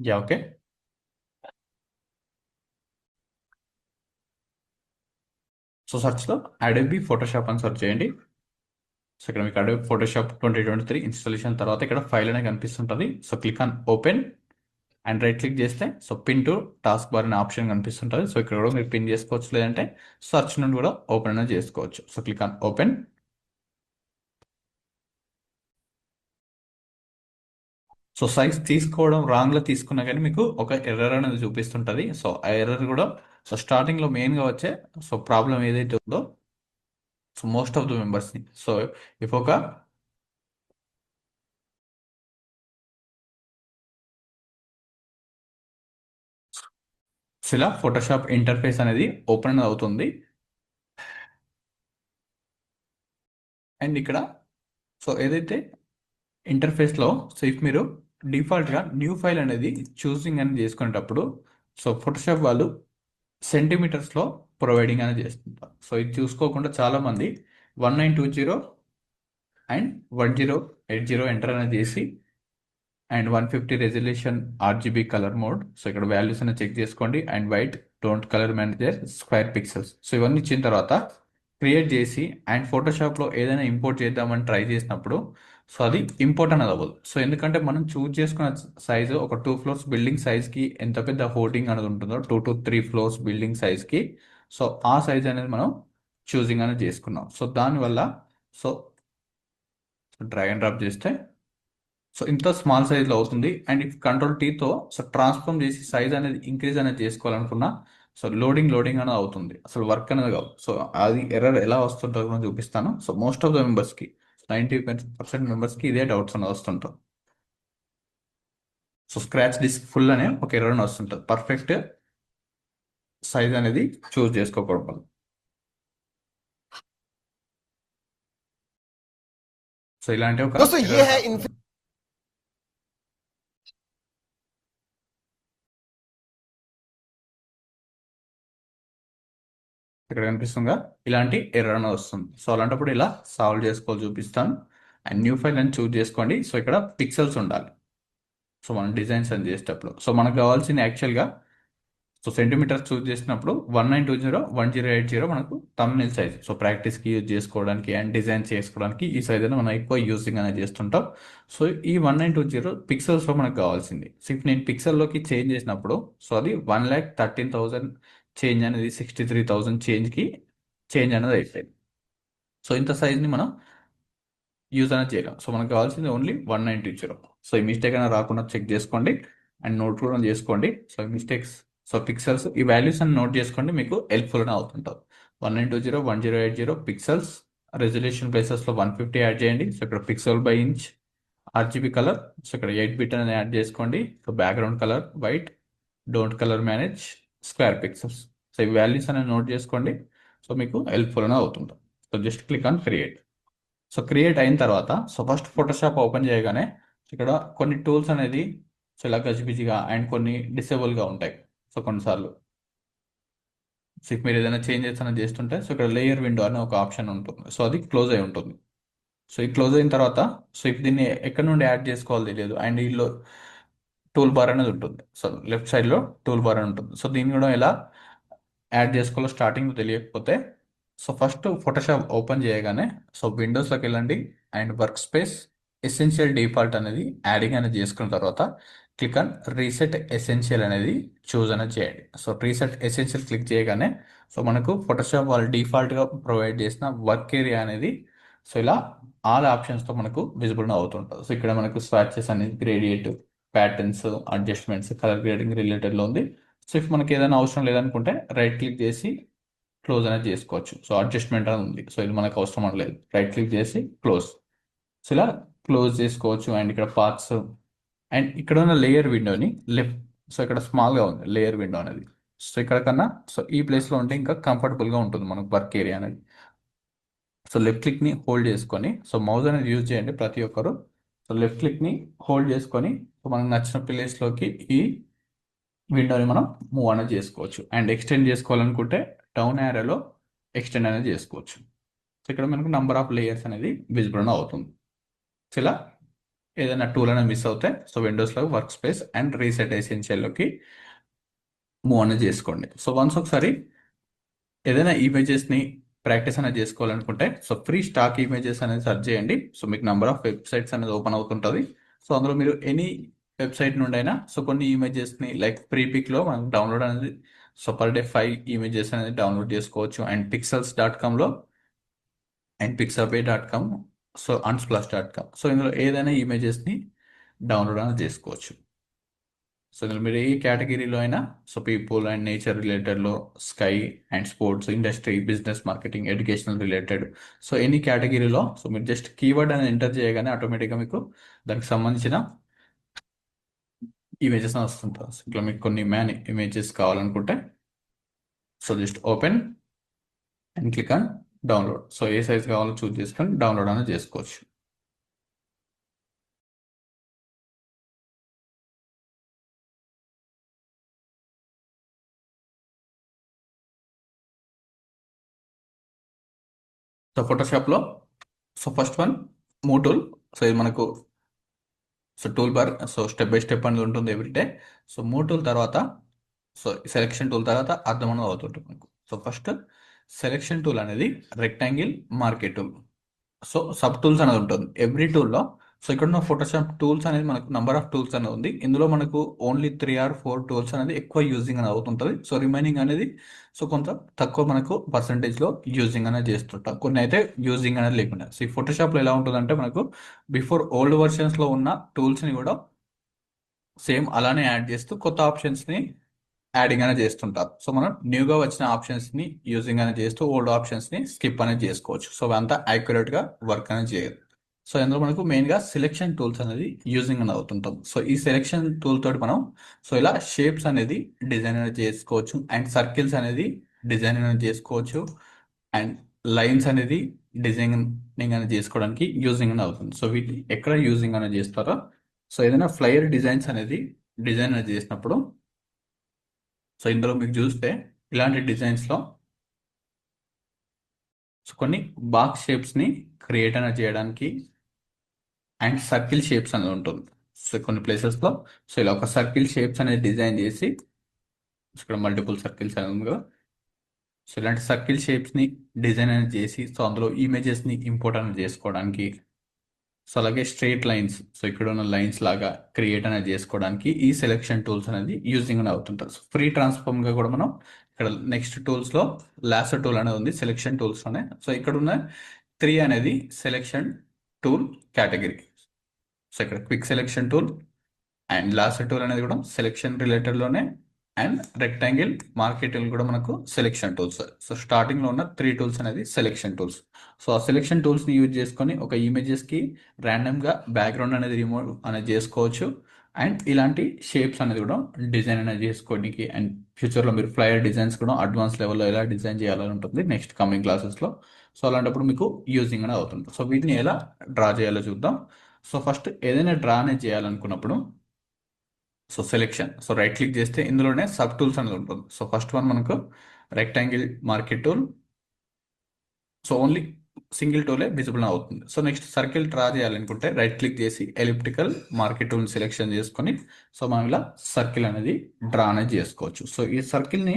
Yeah okay. So సెర్చ్లో Adobe Photoshop అని search చేయండి. సో ఇక్కడ మీకు అడోబీ ఫోటోషాప్ 2023 ఇన్స్టాలేషన్ తర్వాత ఇక్కడ ఫైల్ అనేది కనిపిస్తుంటుంది. So click on open and right click చేస్తే so pin to taskbar అనే ఆప్షన్ కనిపిస్తుంటుంది. సో ఇక్కడ కూడా మీరు పిన్ చేసుకోవచ్చు, లేదంటే సెర్చ్ నుండి కూడా ఓపెన్ అనేది చేసుకోవచ్చు. So click on open. So size తీసుకోవడం రాంగ్లో తీసుకున్నా కానీ మీకు ఒక ఎర్రర్ అనేది చూపిస్తుంటుంది. సో ఆ ఎర్రర్ కూడా సో స్టార్టింగ్లో మెయిన్గా వచ్చే సో ప్రాబ్లం ఏదైతే ఉందో సో మోస్ట్ ఆఫ్ ద మెంబర్స్ని సో ఇఫ్ ఒక సో ఇలా ఫోటోషాప్ ఇంటర్ఫేస్ అనేది ఓపెన్ అవుతుంది. అండ్ ఇక్కడ సో ఏదైతే ఇంటర్ఫేస్లో సో ఇఫ్ మీరు డిఫాల్ట్గా న్యూ ఫైల్ అనేది చూసింగ్ అని చేసుకునేటప్పుడు సో ఫోటోషాప్ వాళ్ళు సెంటీమీటర్స్లో ప్రొవైడింగ్ అనేది చేస్తుంటారు. సో ఇది చూసుకోకుండా చాలామంది 1920 అండ్ 1080 ఎంటర్ అనేది చేసి and 150 resolution RGB colour mode. So ఇక్కడ వాల్యూస్ అనేది చెక్ చేసుకోండి. And white don't colour manager square pixels. So ఇవన్నీ ఇచ్చిన తర్వాత క్రియేట్ చేసి అండ్ ఫోటోషాప్లో ఏదైనా ఇంపోర్ట్ చేద్దామని ట్రై చేసినప్పుడు సో అది ఇంపోర్ట్ అనేది అవ్వదు. సో ఎందుకంటే మనం చూజ్ చేసుకున్న సైజు ఒక 2 ఫ్లోర్స్ బిల్డింగ్ సైజ్కి ఎంత పెద్ద హోర్డింగ్ అనేది ఉంటుందో 2 to 3 ఫ్లోర్స్ బిల్డింగ్ సైజ్కి సో ఆ సైజ్ అనేది మనం చూసింగ్ అనేది చేసుకున్నాం. సో దానివల్ల సో డ్రాగ్ అండ్ డ్రాప్ చేస్తే సో ఇంత స్మాల్ సైజ్లో అవుతుంది. అండ్ ఇఫ్ కంట్రోల్ టీతో సో ట్రాన్స్ఫార్మ్ చేసి సైజ్ అనేది ఇంక్రీజ్ అనేది చేసుకోవాలనుకున్నా సో లోడింగ్ అనేది అవుతుంది, అసలు వర్క్ అనేది కావు. సో అది ఎర్రర్ ఎలా వస్తుంటుందో కూడా చూపిస్తాను. సో మోస్ట్ ఆఫ్ ద మెంబర్స్కి 90% మెంబర్స్కి ఇదే డౌట్స్ అనేది వస్తుంటాం. సో స్క్రాచ్ డిస్క్ ఫుల్ అనే ఒక ఎర్రర్ అని వస్తుంటుంది పర్ఫెక్ట్ సైజ్ అనేది చూస్ చేసుకోకూడదు వల్ల. సో ఇలాంటి ఒక दोस्तों ये ఎర్రర్ है వస్తుంది. ఇక్కడ కనిపిస్తుందిగా ఇలాంటి ఎర్రర్ అనేది వస్తుంది. సో అలాంటప్పుడు ఇలా సాల్వ్ చేసుకోవాలి చూపిస్తాను. అండ్ న్యూ ఫైల్ అని చూస్ చేసుకోండి. సో ఇక్కడ పిక్సెల్స్ ఉండాలి. సో మనం డిజైన్స్ అని చేసేటప్పుడు సో మనకు కావాల్సింది యాక్చువల్గా సో సెంటీమీటర్స్ చూస్ చేసినప్పుడు 1920 1080 మనకు తమ్నెల్ సైజ్. సో ప్రాక్టీస్కి యూజ్ చేసుకోవడానికి అండ్ డిజైన్ చేసుకోవడానికి ఈ సైజ్ అనేది మనం ఎక్కువ యూజింగ్ అనేది చేస్తుంటాం. సో ఈ 1920 పిక్సెల్స్లో మనకు కావాల్సింది. సో ఇప్పుడు నేను పిక్సెల్లోకి చేంజ్ చేసినప్పుడు సో అది 1,13,000 చేంజ్ అనేది 63,000 చేంజ్కి చేంజ్ అనేది అయిపోయింది. సో ఇంత సైజ్ని మనం యూజ్ అనేది చేయలేం. సో మనకు కావాల్సింది ఓన్లీ 1920. సో ఈ మిస్టేక్ అనేది రాకుండా చెక్ చేసుకోండి అండ్ నోట్ కూడా చేసుకోండి. సో ఈ మిస్టేక్స్ సో పిక్సెల్స్ ఈ వాల్యూస్ అని నోట్ చేసుకోండి, మీకు హెల్ప్ఫుల్ అని అవుతుంటారు. 1920 1080 పిక్సెల్స్ రెజల్యూషన్ ప్లేసెస్లో 150 యాడ్ చేయండి. సో ఇక్కడ pixel by inch RGB colour so ఇక్కడ 8 బిట్ అనేది యాడ్ చేసుకోండి. So background colour white don't colour manage square pixels. So ఈ వాల్యూస్ అనేది నోట్ చేసుకోండి. సో మీకు హెల్ప్ఫుల్ అని అవుతుంటుంది. So just click on create. So create అయిన తర్వాత సో ఫస్ట్ ఫోటోషాప్ ఓపెన్ చేయగానే ఇక్కడ కొన్ని టూల్స్ అనేది సో ఇలా గజిబిజిగా అండ్ కొన్ని డిసేబుల్గా ఉంటాయి. సో కొన్నిసార్లు సో if మీరు ఏదైనా చేంజెస్ అనేది చేస్తుంటే సో ఇక్కడ లేయర్ విండో అనే ఒక ఆప్షన్ ఉంటుంది. సో అది క్లోజ్ అయి ఉంటుంది. సో ఈ క్లోజ్ అయిన తర్వాత సో ఇప్పుడు దీన్ని ఎక్కడ నుండి యాడ్ చేసుకోవాలో తెలియదు. అండ్ దీనిలో టూల్ బార్ అనేది ఉంటుంది. సో లెఫ్ట్ సైడ్లో టూల్ బార్ అని ఉంటుంది. సో దీన్ని కూడా ఎలా యాడ్ చేసుకోవాలో స్టార్టింగ్ తెలియకపోతే సో ఫస్ట్ ఫోటోషాప్ ఓపెన్ చేయగానే సో విండోస్లోకి వెళ్ళండి and work space essential default అనేది యాడింగ్ అనేది చేసుకున్న తర్వాత క్లిక్ ఆన్ రీసెట్ ఎసెన్షియల్ అనేది చూస్ అనేది చేయండి. సో రీసెట్ ఎసెన్షియల్ క్లిక్ చేయగానే సో మనకు ఫోటోషాప్ వాళ్ళు డిఫాల్ట్గా ప్రొవైడ్ చేసిన వర్క్ ఏరియా అనేది సో ఇలా ఆల్ ఆప్షన్స్తో మనకు విజిబుల్ అవుతుంటుంది. సో ఇక్కడ మనకు స్వాచెస్ అనేది gradient patterns adjustments colour grading రిలేటెడ్లో ఉంది. సో ఇఫ్ మనకి ఏదైనా అవసరం లేదనుకుంటే రైట్ క్లిక్ చేసి క్లోజ్ అనేది చేసుకోవచ్చు. సో అడ్జస్ట్మెంట్ అనేది ఉంది. సో ఇది మనకు అవసరం అనలేదు, రైట్ క్లిక్ చేసి క్లోజ్. సో ఇలా క్లోజ్ చేసుకోవచ్చు. అండ్ ఇక్కడ పార్ట్స్ అండ్ ఇక్కడ ఉన్న లేయర్ విండోని లెఫ్ట్ సో ఇక్కడ స్మాల్గా ఉంది లేయర్ విండో అనేది. సో ఇక్కడ కన్నా సో ఈ ప్లేస్లో ఉంటే ఇంకా కంఫర్టబుల్గా ఉంటుంది మనకు వర్క్ ఏరియా అనేది. సో లెఫ్ట్ క్లిక్ని హోల్డ్ చేసుకొని సో మౌజ్ అనేది యూజ్ చేయండి ప్రతి ఒక్కరు. సో లెఫ్ట్ క్లిక్ని హోల్డ్ చేసుకొని సో మనకు నచ్చిన ప్లేస్లోకి ఈ విండోని మనం మూవ్ అనేది చేసుకోవచ్చు. అండ్ ఎక్స్టెండ్ చేసుకోవాలనుకుంటే డౌన్ యారోలో ఎక్స్టెండ్ అనేది చేసుకోవచ్చు. సో ఇక్కడ మనకు నంబర్ ఆఫ్ లేయర్స్ అనేది విజిబుల్ అవుతుంది. సో ఇలా ఏదైనా టూల్ అనేది మిస్ అవుతే సో విండోస్లో వర్క్ స్పేస్ అండ్ రీసెట్ ఎసెన్షియల్లోకి మూవ్ అనేది చేసుకోండి. సో వన్స్ ఒకసారి ఏదైనా ఇమేజెస్ని ప్రాక్టీస్ అనేది చేసుకోవాలనుకుంటే సో ఫ్రీ స్టాక్ ఇమేజెస్ అనేది సెర్చ్ చేయండి. సో మీకు నెంబర్ ఆఫ్ వెబ్సైట్స్ అనేది ఓపెన్ అవుతుంటుంది. సో అందులో మీరు ఎనీ వెబ్సైట్ నుండి అయినా సో కొన్ని ఇమేజెస్ని లైక్ ప్రీ పిక్లో మనం డౌన్లోడ్ అనేది సో పర్ డే 5 ఇమేజెస్ అనేది డౌన్లోడ్ చేసుకోవచ్చు. అండ్ pixels.comలో and pixabay.com so unsplash.com so ఇందులో ఏదైనా ఇమేజెస్ని డౌన్లోడ్ అనేది చేసుకోవచ్చు. సో ఇందులో మీరు ఏ కేటగిరీలో అయినా సో పీపుల్ అండ్ నేచర్ రిలేటెడ్లో sky and sports industry business marketing educational related so any కేటగిరీలో సో మీరు జస్ట్ కీవర్డ్ అనేది ఎంటర్ చేయగానే ఆటోమేటిక్గా మీకు దానికి సంబంధించిన ఇమేజెస్ అని వస్తుంటాయి. సో ఇట్లా మీకు కొన్ని మ్యాన్ ఇమేజెస్ కావాలనుకుంటే so just open and click on download. So ఏ సైజ్ కావాలో చూస్ చేసుకొని డౌన్లోడ్ అనేది చేసుకోవచ్చు. సో ఫోటోషాప్లో so first one move tool. So ఇది మనకు so toolbar so step by step అనేది ఉంటుంది every day. So move tool తర్వాత సో సెలెక్షన్ టూల్ తర్వాత అర్థం అనేది అవుతుంటుంది మనకు. సో ఫస్ట్ సెలెక్షన్ టూల్ అనేది rectangle market tool. So sub tools అనేది ఉంటుంది ఎవ్రీ టూల్లో. సో ఇక్కడ ఉన్న ఫోటోషాప్ టూల్స్ అనేది మనకు నంబర్ ఆఫ్ టూల్స్ అనేది ఉంది. ఇందులో మనకు ఓన్లీ 3 or 4 టూల్స్ అనేది ఎక్కువ యూజింగ్ అనేది అవుతుంటుంది. సో రిమైనింగ్ అనేది సో కొంత తక్కువ మనకు పర్సంటేజ్లో యూజింగ్ అనేది చేస్తుంటాం. కొన్ని అయితే యూజింగ్ అనేది లేకుండా. సో ఈ ఫోటోషాప్లో ఎలా ఉంటుందంటే మనకు బిఫోర్ ఓల్డ్ వర్షన్స్లో ఉన్న టూల్స్ని కూడా సేమ్ అలానే యాడ్ చేస్తూ కొత్త ఆప్షన్స్ని యాడింగ్ అనేది చేస్తుంటారు. సో మనం న్యూగా వచ్చిన ఆప్షన్స్ని యూజింగ్ అనేది చేస్తూ ఓల్డ్ ఆప్షన్స్ని స్కిప్ అనేది చేసుకోవచ్చు. సో అంతా యాక్యురేట్గా వర్క్ అనేది చేయదు. సో ఇందులో మనకు మెయిన్గా సెలెక్షన్ టూల్స్ అనేది యూజింగ్ అనేది అవుతుంటాం. సో ఈ సెలెక్షన్ టూల్ తోటి మనం సో ఇలా షేప్స్ అనేది డిజైన్ అనేది చేసుకోవచ్చు. అండ్ సర్కిల్స్ అనేది డిజైన్ అనేది చేసుకోవచ్చు. అండ్ లైన్స్ అనేది డిజైనింగ్ అనేది చేసుకోవడానికి యూజింగ్ అనేది అవుతుంది. సో వీటి ఎక్కడ యూజింగ్ అనేది చేస్తారో సో ఏదైనా ఫ్లైయర్ డిజైన్స్ అనేది డిజైన్ అనేది చేసినప్పుడు సో ఇందులో మీకు చూస్తే ఇలాంటి డిజైన్స్లో సో కొన్ని బాక్స్ షేప్స్ని క్రియేట్ అనేది చేయడానికి అండ్ సర్కిల్ షేప్స్ అనేది ఉంటుంది. సో కొన్ని ప్లేసెస్లో సో ఇలా ఒక సర్కిల్ షేప్స్ అనేది డిజైన్ చేసి ఇక్కడ మల్టిపుల్ సర్కిల్స్ అనేది ఉంది కదా. సో ఇలాంటి సర్కిల్ షేప్స్ని డిజైన్ అనేది చేసి సో అందులో ఇమేజెస్ని ఇంపోర్ట్ అనేది చేసుకోవడానికి సో అలాగే స్ట్రైట్ లైన్స్ సో ఇక్కడ ఉన్న లైన్స్ లాగా క్రియేట్ అనేది చేసుకోవడానికి ఈ సెలెక్షన్ టూల్స్ అనేది యూజింగ్ అని అవుతుంటారు. సో ఫ్రీ ట్రాన్స్ఫార్మ్గా కూడా మనం ఇక్కడ నెక్స్ట్ టూల్స్లో లాసర్ టూల్ అనేది ఉంది సెలెక్షన్ టూల్స్లోనే. సో ఇక్కడ ఉన్న 3 అనేది సెలెక్షన్ టూల్ కేటగిరీ. సో ఇక్కడ quick selection tool and lasso tool అనేది కూడా సెలెక్షన్ రిలేటెడ్లోనే అండ్ రెక్టాంగిల్ మార్కెట్ టూల్ కూడా మనకు సెలెక్షన్ టూల్స్. సో స్టార్టింగ్లో ఉన్న 3 టూల్స్ అనేది సెలెక్షన్ టూల్స్. సో ఆ సెలెక్షన్ టూల్స్ని యూజ్ చేసుకొని ఒక ఇమేజెస్కి ర్యాండమ్గా బ్యాక్గ్రౌండ్ అనేది రిమూవ్ అనేది చేసుకోవచ్చు. అండ్ ఇలాంటి షేప్స్ అనేది కూడా డిజైన్ అనేది చేసుకోవడానికి అండ్ ఫ్యూచర్లో మీరు ఫ్లైయర్ డిజైన్స్ కూడా అడ్వాన్స్ లెవెల్లో ఎలా డిజైన్ చేయాలని ఉంటుంది నెక్స్ట్ కమింగ్ క్లాసెస్లో. సో అలాంటప్పుడు మీకు యూజింగ్ అనేది అవుతుంది. సో వీటిని ఎలా డ్రా చేయాలో చూద్దాం. సో ఫస్ట్ ఏదైనా డ్రా అనేది చేయాలనుకున్నప్పుడు so selection so right click చేస్తే ఇందులోనే సబ్ టూల్స్ అనేది ఉంటుంది. సో ఫస్ట్ వన్ మనకు rectangle market tool. So only single టూలే విజిబుల్ అవుతుంది. సో నెక్స్ట్ సర్కిల్ డ్రా చేయాలనుకుంటే రైట్ క్లిక్ చేసి ఎలిప్టికల్ మార్కెట్ టూల్ సెలెక్షన్ చేసుకొని సో మనం ఇలా సర్కిల్ అనేది డ్రా అనేది చేసుకోవచ్చు. సో ఈ సర్కిల్ని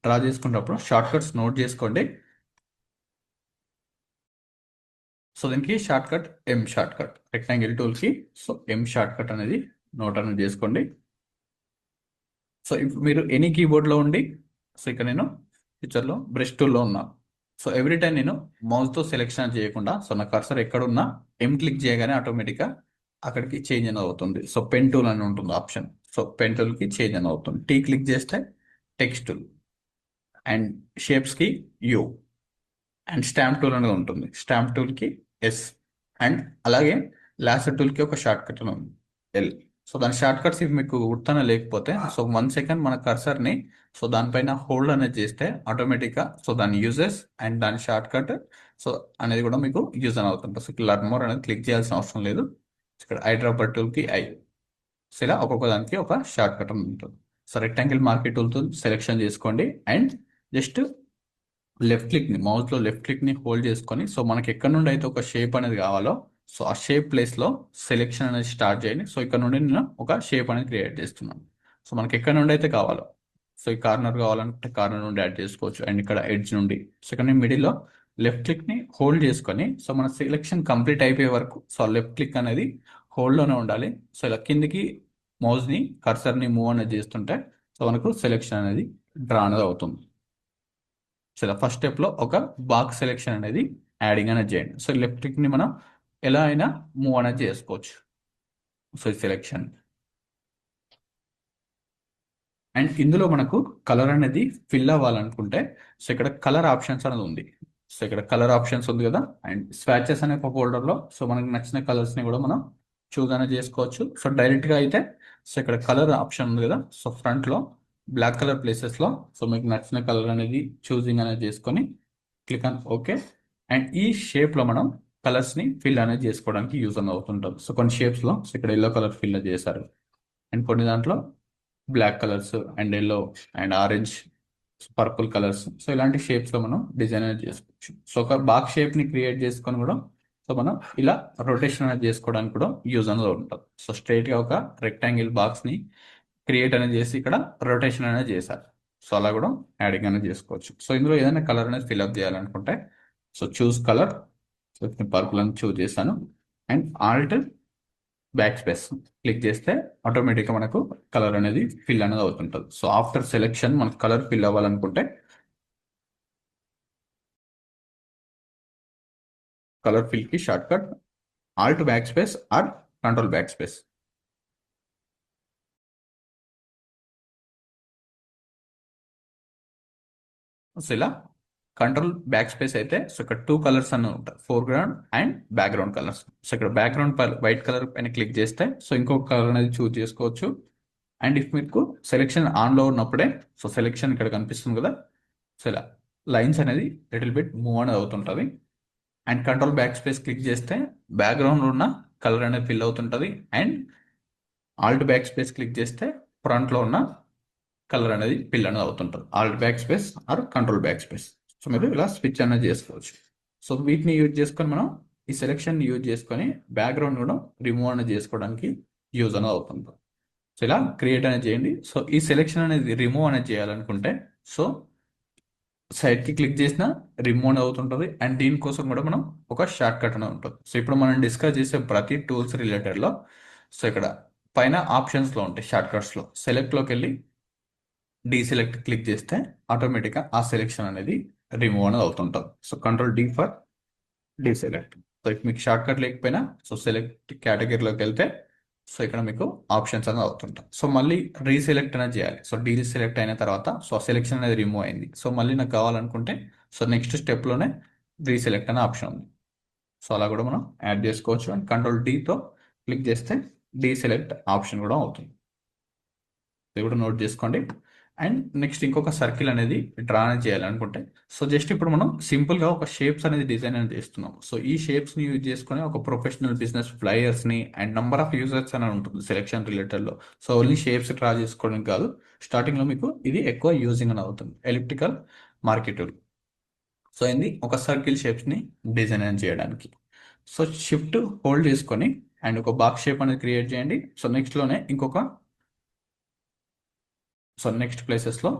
డ్రా చేసుకున్నప్పుడు షార్ట్ కట్స్ నోట్ చేసుకోండి. సో దీనికి shortcut M shortcut rectangle టూల్కి సో ఎం షార్ట్ కట్ అనేది నోట్ అనేది చేసుకోండి. సో ఇప్పుడు మీరు ఎనీ కీబోర్డ్లో ఉండి సో ఇక్కడ నేను పిక్చర్లో బ్రష్ టూల్లో ఉన్నాను. సో ఎవ్రీ టైం నేను మౌస్తో సెలెక్షన్ చేయకుండా సో నా కర్సర్ ఎక్కడున్నా ఎం క్లిక్ చేయగానే ఆటోమేటిక్గా అక్కడికి చేంజ్ అని అవుతుంది. సో పెన్ టూల్ అని ఉంటుంది ఆప్షన్. సో పెన్ టూల్కి చేంజ్ అని అవుతుంది. టీ క్లిక్ చేస్తే టెక్స్ట్ టూల్ అండ్ షేప్స్కి యూ అండ్ స్టాంప్ టూల్ అనేది ఉంటుంది. స్టాంప్ టూల్కి ఎస్ అండ్ అలాగే లాసర్ టూల్కి ఒక షార్ట్ కట్ అని ఉంది ఎల్. సో దాని షార్ట్ కట్స్ ఇవి మీకు గుర్తున లేకపోతే సో 1 సెకండ్ మన కర్సర్ని సో దానిపైన హోల్డ్ అనేది చేస్తే ఆటోమేటిక్గా సో దాని యూజెస్ అండ్ దాని షార్ట్ కట్ సో అనేది కూడా మీకు యూజ్ అని అవుతుంది. సో లర్న్ మోర్ అనేది క్లిక్ చేయాల్సిన అవసరం లేదు. ఇక్కడ ఐడ్రాపర్ టూల్కి ఐ సో ఇలా ఒక్కొక్క దానికి ఒక షార్ట్ కట్ అని ఉంటుంది. సో రెక్టాంగిల్ మార్కెట్ టూల్తో సెలెక్షన్ చేసుకోండి అండ్ జస్ట్ లెఫ్ట్ క్లిక్ని మౌస్లో లెఫ్ట్ క్లిక్ని హోల్డ్ చేసుకొని సో మనకి ఎక్కడి నుండి అయితే ఒక షేప్ అనేది కావాలో సో ఆ షేప్ ప్లేస్లో సెలెక్షన్ అనేది స్టార్ట్ చేయండి. సో ఇక్కడ నుండి నేను ఒక షేప్ అనేది క్రియేట్ చేస్తున్నాను. సో మనకి ఎక్కడ నుండి అయితే కావాలో, సో ఈ కార్నర్ కావాలంటే కార్నర్ నుండి యాడ్ చేసుకోవచ్చు, అండ్ ఇక్కడ ఎడ్జ్ నుండి. సో ఇక్కడ నేను మిడిల్లో లెఫ్ట్ క్లిక్ని హోల్డ్ చేసుకొని, సో మన సెలెక్షన్ కంప్లీట్ అయిపోయే వరకు సో లెఫ్ట్ క్లిక్ అనేది హోల్డ్లోనే ఉండాలి. సో ఇలా కిందికి మౌస్ని కర్సర్ని మూవ్ అనేది చేస్తుంటే సో మనకు సెలెక్షన్ అనేది డ్రా అనేది అవుతుంది. సో ఇలా ఫస్ట్ స్టెప్లో ఒక బాక్స్ సెలెక్షన్ అనేది యాడింగ్ అనేది చేయండి. సో లెఫ్ట్ క్లిక్ని మనం ఎలా అయినా మూవ్ అనేది చేసుకోవచ్చు. సో ఈ సెలెక్షన్ అండ్ ఇందులో మనకు కలర్ అనేది ఫిల్ అవ్వాలనుకుంటే సో ఇక్కడ కలర్ ఆప్షన్స్ అనేది ఉంది. సో ఇక్కడ కలర్ ఆప్షన్స్ ఉంది కదా, అండ్ స్వాచెస్ అనే ఒక ఫోల్డర్లో సో మనకు నచ్చిన కలర్స్ని కూడా మనం చూస్ అనేది చేసుకోవచ్చు. సో డైరెక్ట్గా అయితే సో ఇక్కడ కలర్ ఆప్షన్ ఉంది కదా, సో ఫ్రంట్లో బ్లాక్ కలర్ ప్లేసెస్లో సో మీకు నచ్చిన కలర్ అనేది చూసింగ్ అనేది చేసుకొని క్లిక్ ఆన్ ఓకే. అండ్ ఈ షేప్లో మనం కలర్స్ని ఫిల్ అనేది చేసుకోవడానికి యూజ్ అని అవుతుంటుంది. సో కొన్ని షేప్స్లో సో ఇక్కడ ఎల్లో కలర్ ఫిల్ చేశారు, అండ్ కొన్ని దాంట్లో black colours and yellow and orange purple colours. So ఇలాంటి షేప్స్లో మనం డిజైన్ అనేది చేసుకోవచ్చు. సో ఒక బాక్స్ షేప్ని క్రియేట్ చేసుకొని కూడా సో మనం ఇలా రొటేషన్ అనేది చేసుకోవడానికి కూడా యూజ్ అనేది ఉంటుంది. సో స్ట్రైట్గా ఒక రెక్టాంగిల్ బాక్స్ని క్రియేట్ అనేది చేసి ఇక్కడ రొటేషన్ అనేది చేశారు. సో అలా కూడా యాడింగ్ అనేది చేసుకోవచ్చు. సో ఇందులో ఏదైనా కలర్ అనేది ఫిల్అప్ చేయాలనుకుంటే so choose colour, so purple అని చూస్ చేశాను, and alt back space click చేస్తే ఆటోమేటిక్గా మనకు కలర్ అనేది ఫిల్ అనేది అవుతుంటుంది. సో ఆఫ్టర్ సెలెక్షన్ మనకు కలర్ ఫిల్ అవ్వాలనుకుంటే కలర్ ఫిల్కి shortcut alt back space or control back space. So ఇలా కంట్రోల్ బ్యాక్ స్పేస్ అయితే సో ఇక్కడ టూ కలర్స్ అన్నీ ఉంటాయి, foreground and background colours. So ఇక్కడ బ్యాక్గ్రౌండ్ వైట్ కలర్ పైన క్లిక్ చేస్తే సో ఇంకొక కలర్ అనేది చూస్ చేసుకోవచ్చు. అండ్ ఇఫ్ మీకు సెలెక్షన్ ఆన్లో ఉన్నప్పుడే సో సెలెక్షన్ ఇక్కడ కనిపిస్తుంది కదా, సో ఇలా లైన్స్ అనేది లిటిల్ బిట్ మూవ్ అనేది అవుతుంటుంది. And control back space click చేస్తే బ్యాక్గ్రౌండ్లో ఉన్న కలర్ అనేది ఫిల్ అవుతుంటుంది. And alt back space click చేస్తే ఫ్రంట్లో ఉన్న కలర్ అనేది ఫిల్ అనేది అవుతుంటుంది. Alt back space or control back space. So మీరు ఇలా స్విచ్ అనేది చేసుకోవచ్చు. సో వీటిని యూజ్ చేసుకొని మనం ఈ సెలెక్షన్ యూజ్ చేసుకొని బ్యాక్గ్రౌండ్ కూడా రిమూవ్ అనేది చేసుకోవడానికి యూజ్ అనేది అవుతుంది. సో ఇలా క్రియేట్ అనేది చేయండి. సో ఈ సెలెక్షన్ అనేది రిమూవ్ అనేది చేయాలనుకుంటే సో సైడ్కి క్లిక్ చేసిన రిమూవ్ అవుతుంటుంది. అండ్ దీనికోసం కూడా మనం ఒక షార్ట్ కట్ అనేది ఉంటుంది. సో ఇప్పుడు మనం డిస్కస్ చేసే ప్రతి టూల్స్ రిలేటెడ్లో సో ఇక్కడ పైన ఆప్షన్స్లో ఉంటాయి షార్ట్ కట్స్లో. సెలెక్ట్లోకి వెళ్ళి డీసెలెక్ట్ క్లిక్ చేస్తే ఆటోమేటిక్గా ఆ సెలెక్షన్ అనేది రిమూవ్ అనేది అవుతుంటుంది. So control D for deselect. So ఇప్పుడు మీకు షార్ట్ కట్ లేకపోయినా సో సెలెక్ట్ కేటగిరీలోకి వెళ్తే సో ఇక్కడ మీకు ఆప్షన్స్ అనేది అవుతుంటాయి. సో మళ్ళీ రీసెలెక్ట్ అనేది చేయాలి. సో డీసెలెక్ట్ అయిన తర్వాత సో సెలెక్షన్ అనేది రిమూవ్ అయింది. సో మళ్ళీ నాకు కావాలనుకుంటే సో నెక్స్ట్ స్టెప్లోనే రీసెలెక్ట్ అనే ఆప్షన్ ఉంది. సో అలా కూడా మనం యాడ్ చేసుకోవచ్చు. అండ్ కంట్రోల్ డీతో క్లిక్ చేస్తే డీసెలెక్ట్ ఆప్షన్ కూడా అవుతుంది. ఇది కూడా నోట్ చేసుకోండి. అండ్ నెక్స్ట్ ఇంకొక సర్కిల్ అనేది డ్రా అనేది చేయాలనుకుంటే సో జస్ట్ ఇప్పుడు మనం సింపుల్గా ఒక షేప్స్ అనేది డిజైన్ అనేది చేస్తున్నాం. సో ఈ షేప్స్ని యూజ్ చేసుకొని ఒక ప్రొఫెషనల్ బిజినెస్ ఫ్లైయర్స్ని అండ్ నెంబర్ ఆఫ్ యూజర్స్ అని ఉంటుంది సెలెక్షన్ రిలేటెడ్లో. సో ఓన్లీ షేప్స్ డ్రా చేసుకోవడం కాదు, స్టార్టింగ్లో మీకు ఇది ఎక్కువ యూజింగ్ అని అవుతుంది ఎలిప్టికల్ మార్కెట్. సో ఇది ఒక సర్కిల్ షేప్స్ని డిజైన్ అనేది చేయడానికి. సో షిఫ్ట్ హోల్డ్ చేసుకొని అండ్ ఒక బాక్స్ షేప్ అనేది క్రియేట్ చేయండి. సో నెక్స్ట్లోనే ఇంకొక సో నెక్స్ట్ ప్లేసెస్లో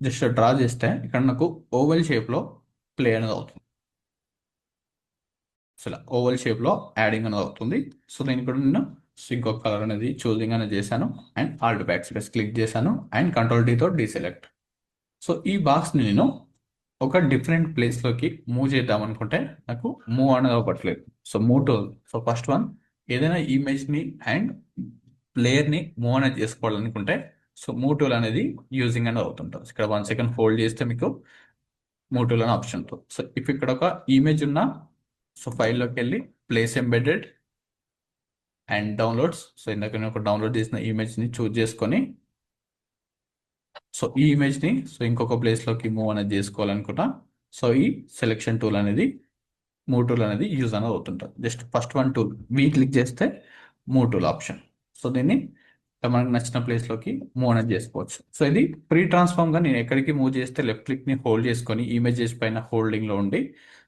జస్ట్ డ్రా చేస్తే ఇక్కడ నాకు ఓవెల్ షేప్లో ప్లే అనేది అవుతుంది. సో ఇలా ఓవెల్ షేప్లో యాడింగ్ అనేది అవుతుంది. సో దీనికి కూడా నేను ఇంకొక కలర్ అనేది చూసింగ్ అనేది చేశాను, and alt back space click చేశాను, అండ్ కంట్రోల్ డీతో డీసెలెక్ట్. సో ఈ బాక్స్ని నేను ఒక డిఫరెంట్ ప్లేస్లోకి మూవ్ చేద్దాం అనుకుంటే నాకు మూవ్ అనేది అవ్వట్లేదు. So move tool. So first one ఏదైనా ఇమేజ్ని అండ్ ప్లేయర్ని మూవ్ అనేది చేసుకోవాలనుకుంటే సో మూవ్ టూల్ అనేది యూజింగ్ అనేది అవుతుంటుంది. ఇక్కడ 1 సెకండ్ హోల్డ్ చేస్తే మీకు మూవ్ టూల్ అనే ఆప్షన్ ఉంటుంది. సో ఇఫ్ ఇక్కడ ఒక ఇమేజ్ ఉన్న సో ఫైల్లోకి వెళ్ళి place embedded and downloads. So ఇందాక నేను ఒక డౌన్లోడ్ చేసిన ఇమేజ్ని చూజ్ చేసుకొని సో ఈ ఇమేజ్ని సో ఇంకొక ప్లేస్లోకి మూవ్ అనేది చేసుకోవాలనుకుంటా సో ఈ సెలెక్షన్ టూల్ అనేది మూవ్ టూల్ అనేది యూజ్ అనేది అవుతుంటుంది. Just first one tool we click చేస్తే మూవ్ టూల్ ఆప్షన్. సో దీన్ని మనకు నచ్చిన ప్లేస్లోకి మూవ్ అనేది చేసుకోవచ్చు. సో ఇది ప్రీ ట్రాన్స్ఫార్మ్గా నేను ఎక్కడికి మూవ్ చేస్తే లెఫ్ట్ క్లిక్ని హోల్డ్ చేసుకొని ఇమేజెస్ పైన హోల్డింగ్లో ఉండి,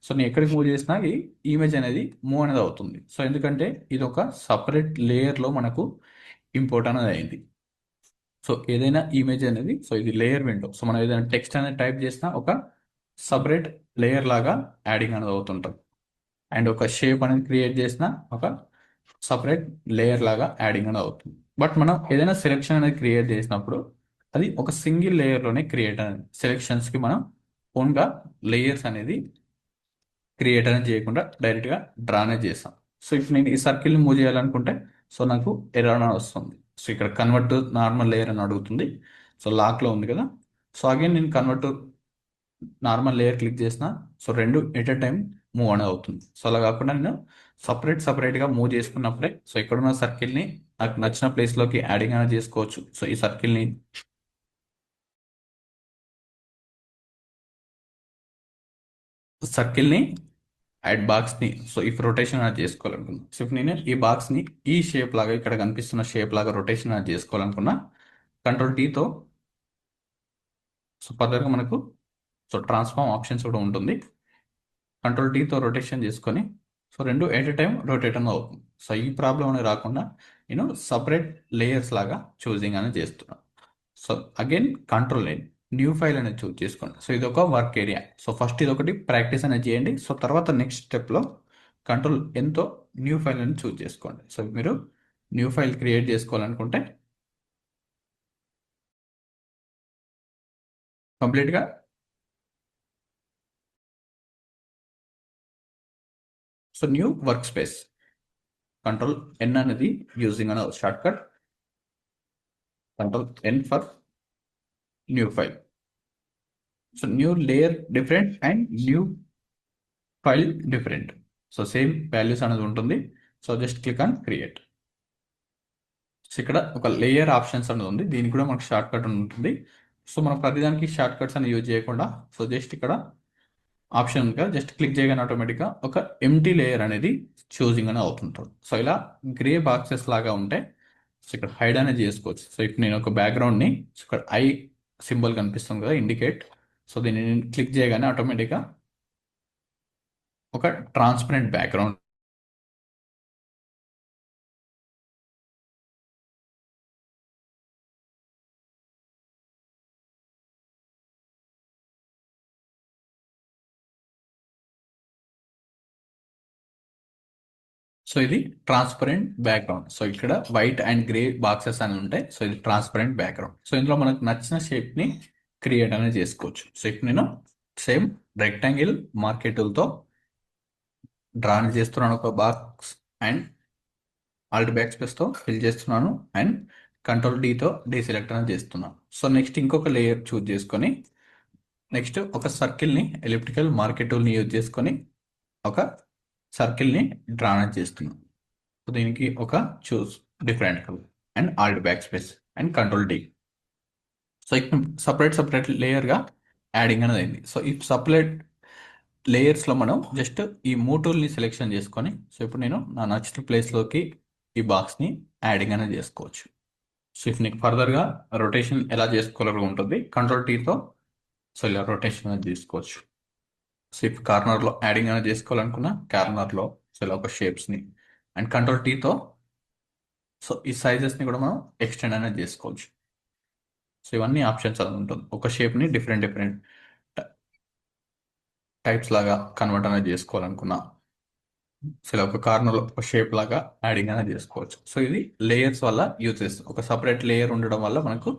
సో నేను ఎక్కడికి మూవ్ చేసినా ఈ ఇమేజ్ అనేది మూవ్ అనేది అవుతుంది. సో ఎందుకంటే ఇది ఒక సపరేట్ లేయర్లో మనకు ఇంపోర్ట్ అనేది అయింది. సో ఏదైనా ఇమేజ్ అనేది, సో ఇది లేయర్ విండో. సో మనం ఏదైనా టెక్స్ట్ అనేది టైప్ చేసినా ఒక సపరేట్ లేయర్ లాగా యాడింగ్ అనేది అవుతుంటుంది. అండ్ ఒక షేప్ అనేది క్రియేట్ చేసిన ఒక సపరేట్ లేయర్ లాగా యాడింగ్ అనేది అవుతుంది. బట్ మనం ఏదైనా సెలెక్షన్ అనేది క్రియేట్ చేసినప్పుడు అది ఒక సింగిల్ లేయర్లోనే క్రియేట్ అనేది, సెలెక్షన్స్కి మనం ఓన్గా లేయర్స్ అనేది క్రియేట్ అనేది చేయకుండా డైరెక్ట్గా డ్రా అనేది చేస్తాం. సో ఇప్పుడు నేను ఈ సర్కిల్ని మూవ్ చేయాలనుకుంటే సో నాకు ఎర్రర్ అనేది వస్తుంది. సో ఇక్కడ కన్వర్ట్ టు నార్మల్ లేయర్ అని అడుగుతుంది. సో లాక్లో ఉంది కదా. సో అగైన్ నేను convert to normal layer click చేసిన సో రెండు ఎట్ ఎ టైం మూవ్ అనేది అవుతుంది. సో అలా కాకుండా నేను సపరేట్గా మూవ్ చేసుకున్నప్పుడే సో ఇక్కడున్న సర్కిల్ని నాకు నచ్చిన ప్లేస్లోకి యాడింగ్ అనేది చేసుకోవచ్చు. సో ఈ సర్కిల్ని బాక్స్ని సో ఇఫ్ రొటేషన్ అనేది చేసుకోవాలనుకున్నా, సో ఇప్పుడు నేను ఈ బాక్స్ని ఈ షేప్ లాగా ఇక్కడ కనిపిస్తున్న షేప్ లాగా రొటేషన్ అనేది చేసుకోవాలనుకున్నా, కంట్రోల్ టీతో సో ఫర్దర్గా మనకు సో ట్రాన్స్ఫార్మ్ ఆప్షన్స్ కూడా ఉంటుంది. కంట్రోల్ టీతో రొటేషన్ చేసుకొని సో రెండు ఎట్ ఎ టైం రొటేట్ అనేది అవుతుంది. సో ఈ ప్రాబ్లం అనేది రాకుండా నేను సపరేట్ లేయర్స్ లాగా చూసింగ్ అనేది చేస్తున్నాను. So again control new file అనేది చూస్ చేసుకోండి. సో ఇది ఒక వర్క్ ఏరియా. సో ఫస్ట్ ఇది ఒకటి ప్రాక్టీస్ అనేది చేయండి. సో తర్వాత నెక్స్ట్ స్టెప్లో కంట్రోల్ ఎంతో న్యూ ఫైల్ అని చూస్ చేసుకోండి. సో మీరు న్యూ ఫైల్ క్రియేట్ చేసుకోవాలనుకుంటే కంప్లీట్గా so new workspace control N అనేది యూజింగ్ అనే shortcut, control N for new file. So new layer different and new file different. So same values అనేది ఉంటుంది. So just click on create. So ఇక్కడ ఒక layer options అనేది ఉంది. దీనికి కూడా మనకు షార్ట్ కట్ ఉంటుంది. సో మనం ప్రతిదానికి షార్ట్ కట్స్ అని యూజ్ చేయకుండా సో జస్ట్ ఇక్కడ ఆప్షన్ గా జస్ట్ క్లిక్ చేయగానే ఆటోమేటిక్గా ఒక ఎంటీ లేయర్ అనేది చూసింగ్ అనేది అవుతుంటుంది. సో ఇలా గ్రే బాక్సెస్ లాగా ఉంటే సో ఇక్కడ హైడ్ అనేది చేసుకోవచ్చు. సో ఇప్పుడు నేను ఒక బ్యాక్గ్రౌండ్ని ఇక్కడ ఐ సింబల్ కనిపిస్తుంది కదా ఇండికేట్, సో దీన్ని నేను క్లిక్ చేయగానే ఆటోమేటిక్గా ఒక ట్రాన్స్పరెంట్ బ్యాక్గ్రౌండ్ సో ఇది ట్రాన్స్పరెంట్ బ్యాక్గ్రౌండ్. సో ఇక్కడ వైట్ అండ్ గ్రే బాక్సెస్ అని ఉంటాయి. సో ఇది ట్రాన్స్పరెంట్ బ్యాక్గ్రౌండ్. సో ఇందులో మనకు నచ్చిన షేప్ ని క్రియేట్ అనేది చేసుకోవచ్చు. సో ఇప్పుడు నేను సేమ్ రెక్టాంగిల్ మార్కెట్ టూల్తో డ్రా చేస్తున్నాను ఒక బాక్స్ అండ్ ఆల్ట్ బ్యాక్ స్పేస్తో ఫిల్ చేస్తున్నాను అండ్ కంట్రోల్ డీతో డీసెలెక్ట్ అనేది చేస్తున్నాను. సో నెక్స్ట్ ఇంకొక లేయర్ చూజ్ చేసుకొని నెక్స్ట్ ఒక సర్కిల్ని ఎలిప్టికల్ మార్కెట్ టూల్ని యూజ్ చేసుకొని ఒక సర్కిల్ని డ్రా అనేది చేస్తున్నాను. సో దీనికి ఒక choose different colour and alt back space and control D. So ఇక్కడ సపరేట్ లేయర్గా యాడింగ్ అనేది అయింది. సో ఈ సపరేట్ లేయర్స్లో మనం జస్ట్ ఈ మూటూల్ని సెలెక్షన్ చేసుకొని సో ఇప్పుడు నేను నా నచ్చిన ప్లేస్లోకి ఈ బాక్స్ని యాడింగ్ అనేది చేసుకోవచ్చు. సో ఇప్పుడు నీకు ఫర్దర్గా రొటేషన్ ఎలా చేసుకోవాలని ఉంటుంది, కంట్రోల్ టీతో సో ఇలా రొటేషన్ అనేది చేసుకోవచ్చు. సో ఇప్పుడు కార్నర్లో యాడింగ్ అనేది చేసుకోవాలనుకున్నా కార్నర్లో సో ఇలా ఒక షేప్స్ని అండ్ కంట్రోల్ టీతో సో ఈ సైజెస్ని కూడా మనం ఎక్స్టెండ్ అనేది చేసుకోవచ్చు. సో ఇవన్నీ ఆప్షన్స్ అని ఉంటుంది. ఒక షేప్ని డిఫరెంట్ టైప్స్ లాగా కన్వర్ట్ అనేది చేసుకోవాలనుకున్నా సో ఇలా ఒక కార్నర్లో ఒక షేప్ లాగా యాడింగ్ అనేది చేసుకోవచ్చు. సో ఇది లేయర్స్ వల్ల యూజెస్. ఒక సపరేట్ లేయర్ ఉండడం వల్ల మనకు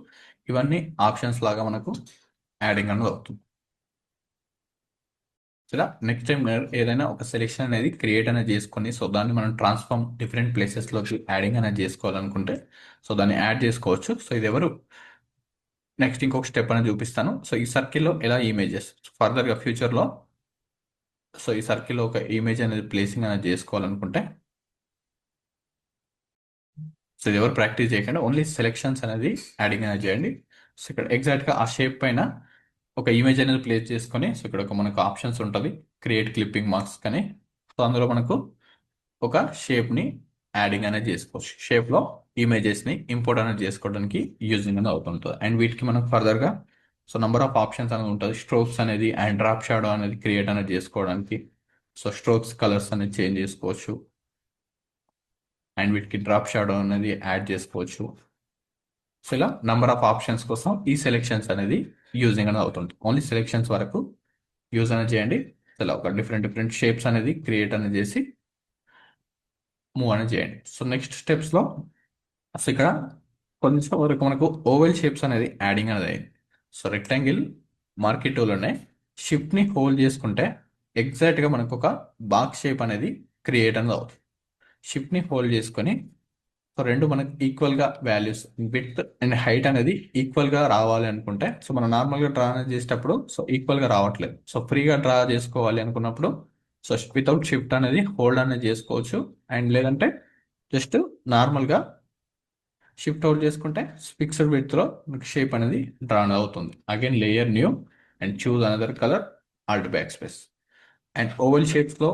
ఇవన్నీ ఆప్షన్స్ లాగా మనకు యాడింగ్ అనేది అవుతుంది. ఇలా నెక్స్ట్ టైం ఏదైనా ఒక సెలెక్షన్ అనేది క్రియేట్ అనేది చేసుకొని సో దాన్ని మనం ట్రాన్స్ఫార్మ్ డిఫరెంట్ ప్లేసెస్లోకి యాడింగ్ అనేది చేసుకోవాలనుకుంటే సో దాన్ని యాడ్ చేసుకోవచ్చు. సో ఇది ఎవరు నెక్స్ట్ ఇంకొక స్టెప్ అనేది చూపిస్తాను. సో ఈ సర్కిల్లో ఎలా ఇమేజెస్ ఫర్దర్గా ఫ్యూచర్లో సో ఈ సర్కిల్లో ఒక ఇమేజ్ అనేది ప్లేసింగ్ అనేది చేసుకోవాలనుకుంటే సో ఇది ఎవరు ప్రాక్టీస్ చేయకుండా ఓన్లీ సెలెక్షన్స్ అనేది యాడింగ్ అనేది చేయండి. సో ఇక్కడ ఎగ్జాక్ట్గా ఆ షేప్ పైన ఒక ఇమేజ్ అనేది ప్లేస్ చేసుకొని సో ఇక్కడ ఒక మనకు ఆప్షన్స్ ఉంటుంది క్రియేట్ క్లిప్పింగ్ మార్క్స్ కానీ. సో అందులో మనకు ఒక షేప్ని యాడింగ్ అనేది చేసుకోవచ్చు. షేప్లో ఇమేజెస్ని ఇంపోర్ట్ అనేది చేసుకోవడానికి యూజింగ్ అనేది అవుతుంటుంది. అండ్ వీటికి మనకు ఫర్దర్గా సో నంబర్ ఆఫ్ ఆప్షన్స్ అనేది ఉంటుంది. స్ట్రోక్స్ అనేది అండ్ డ్రాప్ షాడో అనేది క్రియేట్ అనేది చేసుకోవడానికి సో స్ట్రోక్స్ కలర్స్ అనేది చేంజ్ చేసుకోవచ్చు. అండ్ వీటికి డ్రాప్ షాడో అనేది యాడ్ చేసుకోవచ్చు. సో ఇలా నంబర్ ఆఫ్ ఆప్షన్స్ కోసం ఈ సెలెక్షన్స్ అనేది యూజింగ్ అనేది అవుతుంది. ఓన్లీ సెలెక్షన్స్ వరకు యూజ్ అనేది చేయండి. ఇలా ఒక డిఫరెంట్ డిఫరెంట్ షేప్స్ అనేది క్రియేట్ అనేది చేసి మూవ్ అనేది చేయండి. సో నెక్స్ట్ స్టెప్స్లో అసలు ఇక్కడ కొంచెం వరకు మనకు ఓవెల్ షేప్స్ అనేది యాడింగ్ అనేది అయింది. సో రెక్టాంగిల్ మార్కెట్ టూల్లోనే షిఫ్ట్ని హోల్డ్ చేసుకుంటే ఎగ్జాక్ట్గా మనకు ఒక బాక్స్ షేప్ అనేది క్రియేట్ అనేది అవుతుంది. షిఫ్ట్ని హోల్డ్ చేసుకొని సో రెండు మనకు ఈక్వల్గా వాల్యూస్ విడ్త్ అండ్ హైట్ అనేది ఈక్వల్గా రావాలి అనుకుంటే సో మనం నార్మల్గా డ్రా అనేది చేసేటప్పుడు సో ఈక్వల్గా రావట్లేదు. సో ఫ్రీగా డ్రా చేసుకోవాలి అనుకున్నప్పుడు సో వితౌట్ షిఫ్ట్ అనేది హోల్డ్ అనేది చేసుకోవచ్చు. అండ్ లేదంటే జస్ట్ నార్మల్గా షిఫ్ట్ అవుట్ చేసుకుంటే ఫిక్స్డ్ విడ్త్లో మీకు షేప్ అనేది డ్రా అవుతుంది. Again layer new and choose another colour alt back space. And oval షేప్స్లో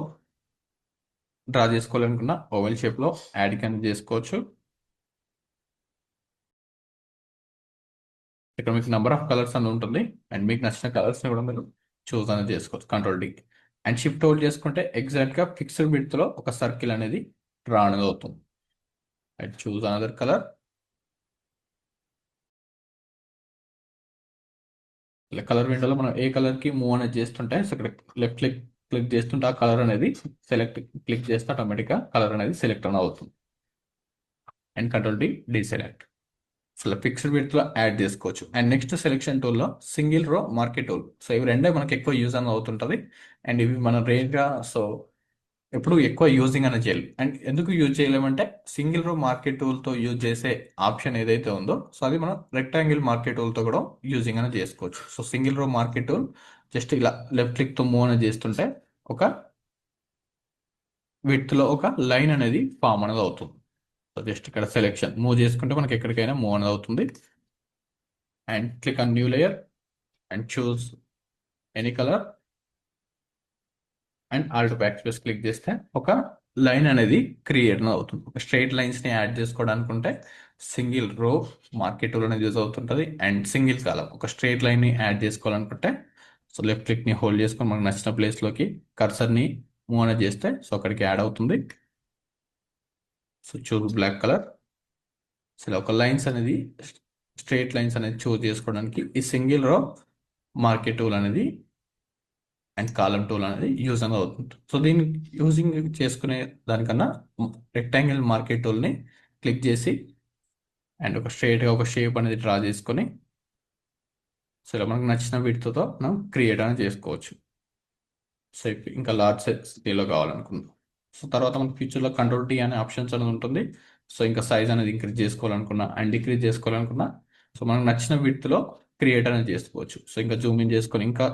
డ్రా చేసుకోవాలనుకున్న ఓవెల్ షేప్లో యాడ్ అనేది చేసుకోవచ్చు. ఇక్కడ మీకు నెంబర్ ఆఫ్ కలర్స్ అని ఉంటుంది. అండ్ మీకు నచ్చిన కలర్స్ని కూడా మీరు చూస్ అనేది చేసుకోవచ్చు control D. And shift out చేసుకుంటే ఎగ్జాక్ట్గా ఫిక్స్డ్ విడ్త్లో ఒక సర్కిల్ అనేది డ్రా అనేది అవుతుంది. And choose another colour. ఇలా కలర్ విండోలో మనం ఏ కలర్కి మూవ్ అనేది చేస్తుంటే సో ఇక్కడ లెఫ్ట్ క్లిక్ క్లిక్ చేస్తుంటే ఆ కలర్ అనేది సెలెక్ట్ క్లిక్ చేస్తే ఆటోమేటిక్గా కలర్ అనేది సెలెక్ట్ అని అవుతుంది. And control D deselect. అసలు ఫిక్స్డ్ విడ్త్లో యాడ్ చేసుకోవచ్చు. అండ్ నెక్స్ట్ సెలెక్షన్ టూల్లో single row market tool. So ఇవి రెండే మనకి ఎక్కువ యూజ్ అని అవుతుంటుంది. అండ్ ఇవి మనం రేర్గా సో ఎప్పుడు ఎక్కువ యూజింగ్ అనేది చేయాలి. అండ్ ఎందుకు యూజ్ చేయలేమంటే సింగిల్ రో మార్కెట్ టూల్తో యూజ్ చేసే ఆప్షన్ ఏదైతే ఉందో సో అది మనం రెక్టాంగిల్ మార్కెట్ టూల్తో కూడా యూజింగ్ అనేది చేసుకోవచ్చు. So single row market tool just ఇలా లెఫ్ట్ క్లిక్తో మూవ్ అనేది చేస్తుంటే ఒక విడ్త్లో ఒక లైన్ అనేది ఫామ్ అనేది అవుతుంది. సో జస్ట్ ఇక్కడ సెలెక్షన్ మూవ్ చేసుకుంటే మనకి ఎక్కడికైనా మూవ్ అనేది అవుతుంది. And click on new layer and choose any colour and alt back space click చేస్తే ఒక లైన్ అనేది క్రియేట్ అవుతుంది. ఒక స్ట్రైట్ లైన్స్ని యాడ్ చేసుకోవడానికి ఉంటే సింగిల్ రో మార్కెట్ టూల్ అనేది యూజ్ అవుతుంటుంది. అండ్ సింగిల్ కాలం ఒక స్ట్రైట్ లైన్ని యాడ్ చేసుకోవాలనుకుంటే సో లెఫ్ట్ క్లిక్ని హోల్డ్ చేసుకొని మనకు నచ్చిన ప్లేస్లోకి కర్సర్ని మూవ్ అనేది చేస్తే సో అక్కడికి యాడ్ అవుతుంది. So choose black colour. So ఒక లైన్స్ అనేది స్ట్రైట్ లైన్స్ అనేది చూస్ చేసుకోవడానికి ఈ సింగిల్ రో మార్కెట్ టూల్ అనేది అండ్ కాలం టూల్ అనేది యూజ్ అనేది అవుతుంది. సో దీన్ని యూజింగ్ చేసుకునే దానికన్నా రెక్టాంగిల్ మార్కెట్ టూల్ని క్లిక్ చేసి అండ్ ఒక స్ట్రైట్గా ఒక షేప్ అనేది డ్రా చేసుకొని సో ఇలా మనకు నచ్చిన వీటితో మనం క్రియేట్ అనేది చేసుకోవచ్చు. సో ఇంకా లార్జ్ స్కేల్లో కావాలనుకుందాం. సో తర్వాత మనకి ఫ్యూచర్లో కంట్రోల్ టీ అనే ఆప్షన్స్ అనేది ఉంటుంది. సో ఇంకా సైజ్ అనేది ఇంక్రీజ్ చేసుకోవాలనుకున్నా అండ్ డిక్రీజ్ చేసుకోవాలనుకున్నా సో మనకు నచ్చిన వీటిలో క్రియేట్ అనేది చేసుకోవచ్చు. సో ఇంకా జూమ్ ఇన్ చేసుకొని ఇంకా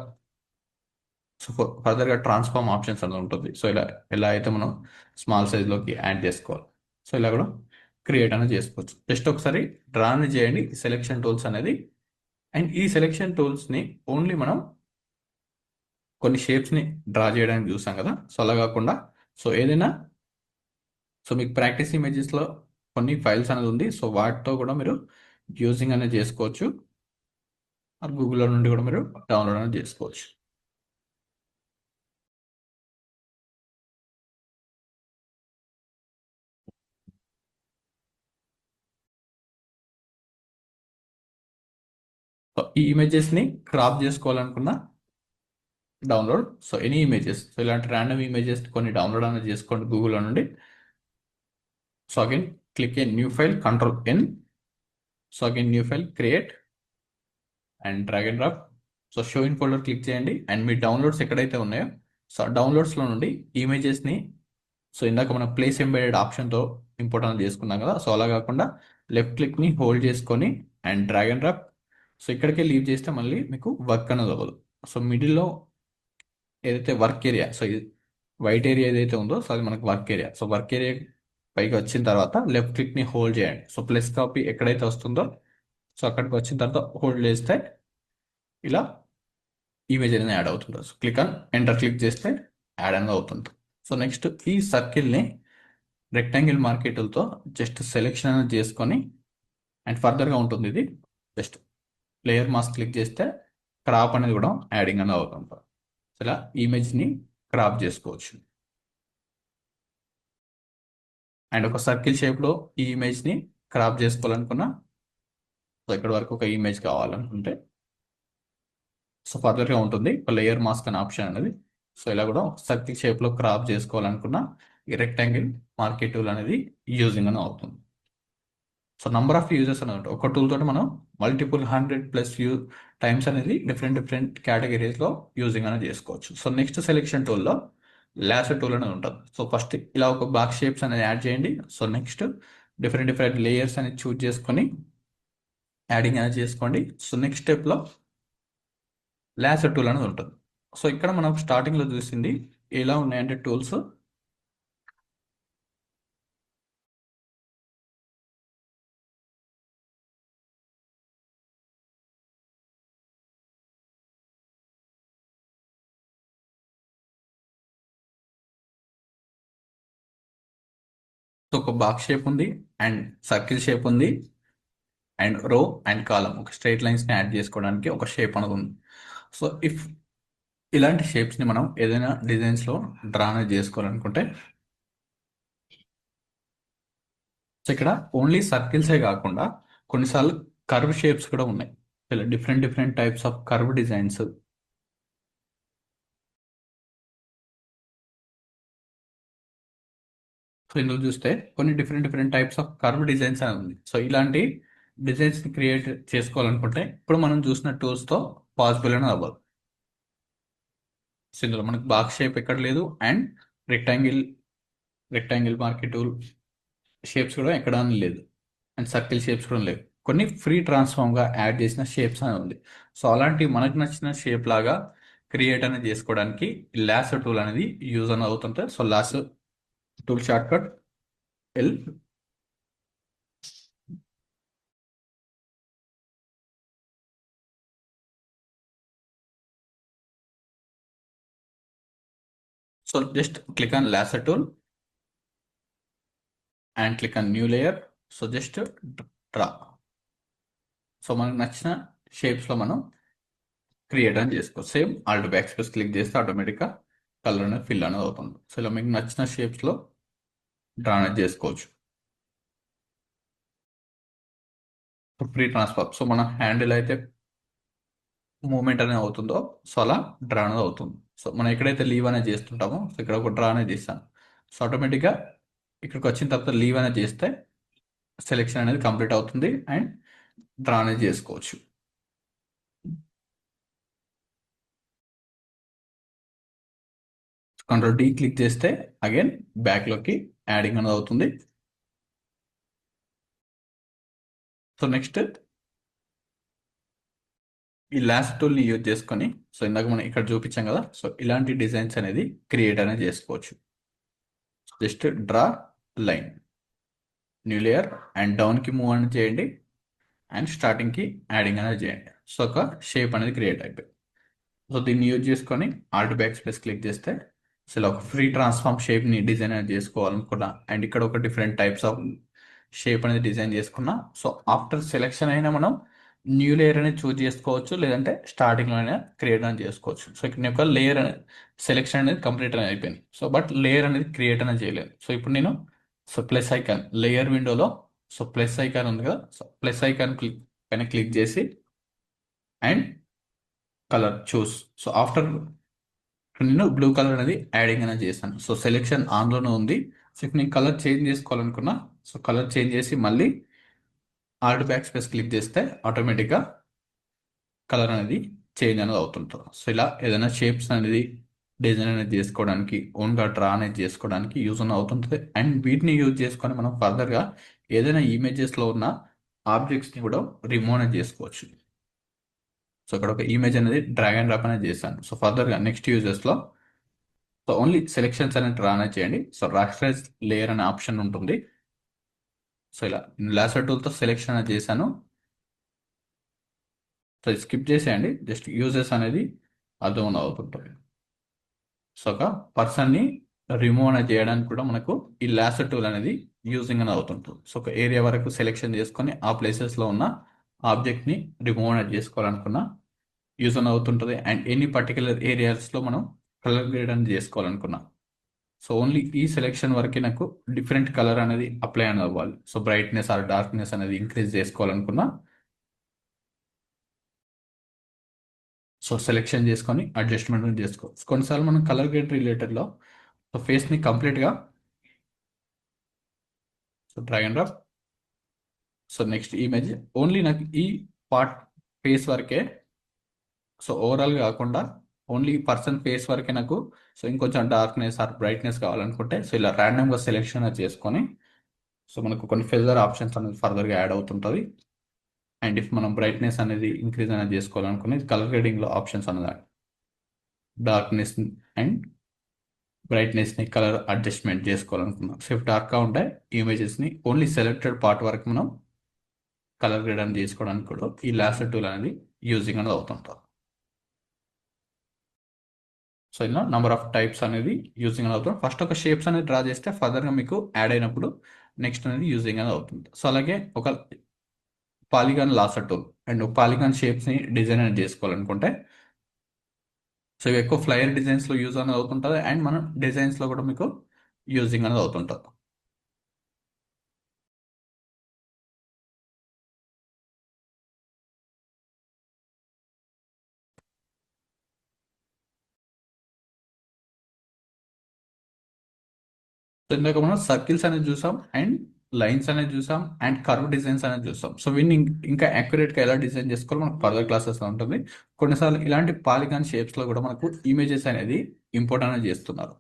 సో ఫర్దర్గా ట్రాన్స్ఫార్మ్ ఆప్షన్స్ అనేది ఉంటుంది. సో ఇలా ఎలా అయితే మనం స్మాల్ సైజ్లోకి యాడ్ చేసుకోవాలి సో ఇలా కూడా క్రియేట్ అనేది చేసుకోవచ్చు. జస్ట్ ఒకసారి డ్రా అనేది చేయండి ఈ సెలెక్షన్ టూల్స్ అనేది. అండ్ ఈ సెలెక్షన్ టూల్స్ని ఓన్లీ మనం కొన్ని షేప్స్ని డ్రా చేయడానికి చూసాం కదా సో అలా కాకుండా సో ఏదైనా సో మీకు ప్రాక్టీస్ ఇమేజెస్లో కొన్ని ఫైల్స్ అనేది ఉంది. సో వాటితో కూడా మీరు యూజింగ్ అనేది చేసుకోవచ్చు. గూగుల్లో నుండి కూడా మీరు డౌన్లోడ్ అనేది చేసుకోవచ్చు. సో ఈ ఇమేజెస్ని క్రాప్ చేసుకోవాలనుకున్న download so any images so ఇలాంటి ర్యాండమ్ ఇమేజెస్ కొన్ని డౌన్లోడ్ అనేది చేసుకోండి గూగుల్లో నుండి. So again click a new file control N. So again new file create and drag and drop. So show in folder click చేయండి and మీ downloads ఎక్కడైతే ఉన్నాయో సో డౌన్లోడ్స్లో నుండి ఇమేజెస్ని సో ఇందాక మనం ప్లేస్ ఎంబెడెడ్ ఆప్షన్తో ఇంపోర్ట్ అనేది చేసుకున్నాం కదా సో అలా కాకుండా లెఫ్ట్ క్లిక్ని హోల్డ్ చేసుకొని and drag and drop. So ఇక్కడికే లీవ్ చేస్తే మళ్ళీ మీకు వర్క్ అనేది అవ్వదు. సో మిడిల్లో ఏదైతే work area so white area ఏదైతే ఉందో సో అది మనకు work area. So work area పైకి వచ్చిన తర్వాత లెఫ్ట్ క్లిక్ని హోల్డ్ చేయండి. సో ప్లస్ కాపీ ఎక్కడైతే వస్తుందో సో అక్కడికి వచ్చిన తర్వాత హోల్డ్ చేస్తే ఇలా ఇమేజ్ అనేది యాడ్ అవుతుంది. So click on enter click చేస్తే యాడ్ అనేది అవుతుంది. సో నెక్స్ట్ ఈ సర్కిల్ని రెక్టాంగిల్ మార్కెట్లతో జస్ట్ సెలెక్షన్ అనేది చేసుకొని అండ్ ఫర్దర్గా ఉంటుంది ఇది. జస్ట్ లేయర్ మాస్క్ క్లిక్ చేస్తే క్రాప్ అనేది కూడా యాడింగ్ అనేది అవుతుంది. సో ఇలా ఇమేజ్ని క్రాప్ చేసుకోవచ్చు. అండ్ ఒక సర్కిల్ షేప్లో ఈ ఇమేజ్ని క్రాప్ చేసుకోవాలనుకున్నా, సో ఇక్కడ వరకు ఒక ఇమేజ్ కావాలనుకుంటే సో ఫర్దర్గా ఉంటుంది ఒక లేయర్ మాస్క్ అనే ఆప్షన్ అనేది. సో ఇలా కూడా ఒక సర్కిల్ షేప్లో క్రాప్ చేసుకోవాలనుకున్న ఈ రెక్టాంగిల్ మార్కెట్ టూల్ అనేది యూజింగ్ అని అవుతుంది. సో నంబర్ ఆఫ్ యూజెస్ అని ఉంటుంది. ఒక టూల్ తోటి మనం మల్టిపుల్ 100+ టైమ్స్ అనేది డిఫరెంట్ డిఫరెంట్ కేటగిరీస్లో యూజింగ్ అనేది చేసుకోవచ్చు. సో నెక్స్ట్ సెలెక్షన్ టూల్లో లాసో టూల్ అనేది ఉంటుంది. సో ఫస్ట్ ఇలా ఒక బాక్స్ షేప్స్ అనేది యాడ్ చేయండి. So next different different layers అనేది చూజ్ చేసుకొని యాడింగ్ అనేది చేసుకోండి. సో నెక్స్ట్ స్టెప్లో లాసో టూల్ అనేది ఉంటుంది. సో ఇక్కడ మనం స్టార్టింగ్లో చూసింది ఎలా ఉన్నాయంటే టూల్స్, సో ఒక బాక్స్ షేప్ ఉంది అండ్ సర్కిల్ షేప్ ఉంది అండ్ రో అండ్ కాలం ఒక స్ట్రైట్ లైన్స్ని యాడ్ చేసుకోవడానికి ఒక షేప్ అనేది ఉంది. సో ఇఫ్ ఇలాంటి షేప్స్ని మనం ఏదైనా డిజైన్స్లో డ్రా అనేది చేసుకోవాలనుకుంటే, సో ఇక్కడ ఓన్లీ సర్కిల్సే కాకుండా కొన్నిసార్లు కర్వ్ షేప్స్ కూడా ఉన్నాయి. ఇలా different different types of curve designs. So ఇందులో చూస్తే కొన్ని different different types of curve designs అని ఉంది. సో ఇలాంటి డిజైన్స్ని క్రియేట్ చేసుకోవాలనుకుంటే ఇప్పుడు మనం చూసిన టూల్స్తో పాసిబుల్ అని అవ్వదు. సో ఇందులో మనకు బాక్స్ షేప్ ఎక్కడ లేదు and rectangle rectangle market tool shapes కూడా ఎక్కడ లేదు అండ్ సర్కిల్ షేప్స్ కూడా లేవు. కొన్ని ఫ్రీ ట్రాన్స్ఫామ్గా యాడ్ చేసిన షేప్స్ అని ఉంది. సో అలాంటి మనకు నచ్చిన షేప్ లాగా క్రియేట్ అనేది చేసుకోవడానికి లాసో టూల్ అనేది యూజ్ అని అవుతుంటే, so lasso tool short cut L. So just click on lasso tool and click on new layer. So just draw. So మనకు నచ్చిన షేప్స్లో మనం క్రియేట్ అని చేసుకోవచ్చు. Same Alt back space click చేస్తే ఆటోమేటిక్గా కలర్ అనేది ఫిల్ అనేది అవుతుంది. సో ఇలా మీకు నచ్చిన షేప్స్లో డ్రా అనేది చేసుకోవచ్చు. Free transfer. సో మన హ్యాండిల్ అయితే మూమెంట్ అనేది అవుతుందో సో అలా డ్రా అనేది అవుతుంది. సో మనం ఎక్కడైతే లీవ్ అనేది చేస్తుంటామో సో ఇక్కడ ఒక డ్రా అనేది చేస్తాను. సో ఆటోమేటిక్గా ఇక్కడికి వచ్చిన తర్వాత లీవ్ అనేది చేస్తే సెలెక్షన్ అనేది కంప్లీట్ అవుతుంది అండ్ డ్రా అనేది చేసుకోవచ్చు. కంట్రోల్ డి క్లిక్ చేస్తే అగైన్ బ్యాక్లోకి యాడింగ్ అనేది అవుతుంది. సో నెక్స్ట్ ఈ లాస్ట్ టూల్ని యూజ్ చేసుకొని, సో ఇందాక మనం ఇక్కడ చూపించాం కదా, సో ఇలాంటి డిజైన్స్ అనేది క్రియేట్ అనేది చేసుకోవచ్చు. Just draw line, new layer and డౌన్కి మూవ్ అనేది చేయండి అండ్ స్టార్టింగ్కి యాడింగ్ అనేది చేయండి. సో ఒక షేప్ అనేది క్రియేట్ అయిపోయింది. సో దీన్ని యూజ్ చేసుకొని ఆల్ట్ బ్యాక్ స్పేస్ క్లిక్ చేస్తే సో ఇలా ఒక ఫ్రీ ట్రాన్స్ఫార్మ్ షేప్ని డిజైన్ అనేది చేసుకోవాలనుకున్నా అండ్ ఇక్కడ ఒక డిఫరెంట్ టైప్స్ ఆఫ్ షేప్ అనేది డిజైన్ చేసుకున్నా. సో ఆఫ్టర్ సెలెక్షన్ అయినా మనం న్యూ లేయర్ అనేది చూజ్ చేసుకోవచ్చు, లేదంటే స్టార్టింగ్లోనే క్రియేట్ అనేది చేసుకోవచ్చు. సో ఇక్కడ నేను ఒక లేయర్ సెలెక్షన్ అనేది కంప్లీట్ అనేది అయిపోయింది. సో బట్ లేయర్ అనేది క్రియేట్ అనేది చేయలేదు. సో ఇప్పుడు నేను సో ప్లస్ ఐకాన్ లేయర్ విండోలో సో ప్లస్ ఐకాన్ ఉంది కదా, సో ప్లస్ ఐకాన్ పైన క్లిక్ చేసి and colour choose. So after నేను బ్లూ కలర్ అనేది యాడింగ్ అనేది చేశాను. సో సెలెక్షన్ ఆన్లోనే ఉంది. సో ఇప్పుడు నేను కలర్ చేంజ్ చేసుకోవాలనుకున్నా, సో కలర్ చేంజ్ చేసి మళ్ళీ ఆల్ట్ బ్యాక్ స్పేస్ క్లిక్ చేస్తే ఆటోమేటిక్గా కలర్ అనేది చేంజ్ అనేది అవుతుంటుంది. సో ఇలా ఏదైనా షేప్స్ అనేది డిజైన్ అనేది చేసుకోవడానికి ఓన్గా డ్రా అనేది చేసుకోవడానికి యూజ్ అని అవుతుంటుంది. అండ్ వీటిని యూజ్ చేసుకొని మనం ఫర్దర్గా ఏదైనా ఇమేజెస్లో ఉన్న ఆబ్జెక్ట్స్ని కూడా రిమూవ్ అనేది చేసుకోవచ్చు. సో ఇక్కడ ఒక ఇమేజ్ అనేది డ్రాగ్ అండ్ డ్రాప్ అనేది చేశాను. సో ఫర్దర్గా నెక్స్ట్ యూజెస్లో సో ఓన్లీ సెలెక్షన్స్ అనేది డ్రా అనేది చేయండి. సో రాస్టరైజ్ లేయర్ అనే ఆప్షన్ ఉంటుంది. సో ఇలా లాసర్ టూల్తో సెలెక్షన్ అనేది చేశాను. సో స్కిప్ చేసేయండి, జస్ట్ యూజెస్ అనేది అర్థం అవుతుంటుంది. సో ఒక పర్సన్ని రిమూవ్ అనేది చేయడానికి కూడా మనకు ఈ లాసర్ టూల్ అనేది యూజింగ్ అనేది అవుతుంటుంది. సో ఒక ఏరియా వరకు సెలెక్షన్ చేసుకొని ఆ ప్లేసెస్లో ఉన్న ఆబ్జెక్ట్ని రిమూవ్ అనేది చేసుకోవాలనుకున్నా యూజ్ అని అవుతుంటుంది. అండ్ ఎనీ పర్టికులర్ ఏరియాస్లో మనం కలర్ గ్రేడ్ అనేది చేసుకోవాలనుకున్నా సో ఓన్లీ ఈ సెలెక్షన్ వరకే నాకు డిఫరెంట్ కలర్ అనేది అప్లై అని అవ్వాలి. సో బ్రైట్నెస్ ఆర్ డార్క్నెస్ అనేది ఇంక్రీజ్ చేసుకోవాలనుకున్నా సో సెలెక్షన్ చేసుకొని అడ్జస్ట్మెంట్ చేసుకోవచ్చు. కొన్నిసార్లు మనం కలర్ గ్రేడ్ రిలేటెడ్లో సో ఫేస్ని కంప్లీట్గా so drag and drop so next image only నాకు ఈ పార్ట్ ఫేస్ వరకే సో ఓవరాల్ కాకుండా ఓన్లీ పర్సన్ ఫేస్ వరకే నాకు సో ఇంకొంచెం డార్క్నెస్ ఆర్ బ్రైట్నెస్ కావాలనుకుంటే సో ఇలా ర్యాండమ్గా సెలెక్షన్ చేసుకొని సో మనకు కొన్ని ఫెదర్ ఆప్షన్స్ అనేది ఫర్దర్గా యాడ్ అవుతుంటుంది. అండ్ ఇఫ్ మనం బ్రైట్నెస్ అనేది ఇంక్రీజ్ అనేది చేసుకోవాలనుకునే కలర్ గ్రేడింగ్లో ఆప్షన్స్ అనేది డార్క్నెస్ అండ్ బ్రైట్నెస్ని కలర్ అడ్జస్ట్మెంట్ చేసుకోవాలనుకున్నాం. సో ఇఫ్ డార్క్గా ఉంటే ఇమేజెస్ని ఓన్లీ సెలెక్టెడ్ పార్ట్ వరకు మనం కలర్ గ్రేడ్ అనేది చేసుకోవడానికి కూడా ఈ లాసర్ టూల్ అనేది యూజింగ్ అనేది అవుతుంటాం. సో ఇలా నంబర్ ఆఫ్ టైప్స్ అనేది యూజింగ్ అనేది అవుతుంది. ఫస్ట్ ఒక షేప్స్ అనేది డ్రా చేస్తే ఫర్దర్గా మీకు యాడ్ అయినప్పుడు నెక్స్ట్ అనేది యూజింగ్ అనేది అవుతుంది. సో అలాగే ఒక polygon lasso tool and polygon షేప్స్ని డిజైన్ అనేది చేసుకోవాలనుకుంటే సో ఇవి ఎక్కువ ఫ్లైయర్ డిజైన్స్లో యూజ్ అనేది అవుతుంటుంది. అండ్ మనం డిజైన్స్లో కూడా మీకు యూజింగ్ అనేది అవుతుంటుంది. సో ఇందాక మనం సర్కిల్స్ అనేది చూసాం అండ్ లైన్స్ అనేది చూసాం అండ్ కర్వ్ డిజైన్స్ అనేది చూసాం. సో వీటిని ఇంకా యాక్యురేట్గా ఎలా డిజైన్ చేసుకోవాలో మనకు ఫర్దర్ క్లాసెస్లో ఉంటుంది. కొన్నిసార్లు ఇలాంటి పాలిగాన్ షేప్స్లో కూడా మనకు ఇమేజెస్ అనేది ఇంపోర్ట్ అనేది చేస్తున్నారు.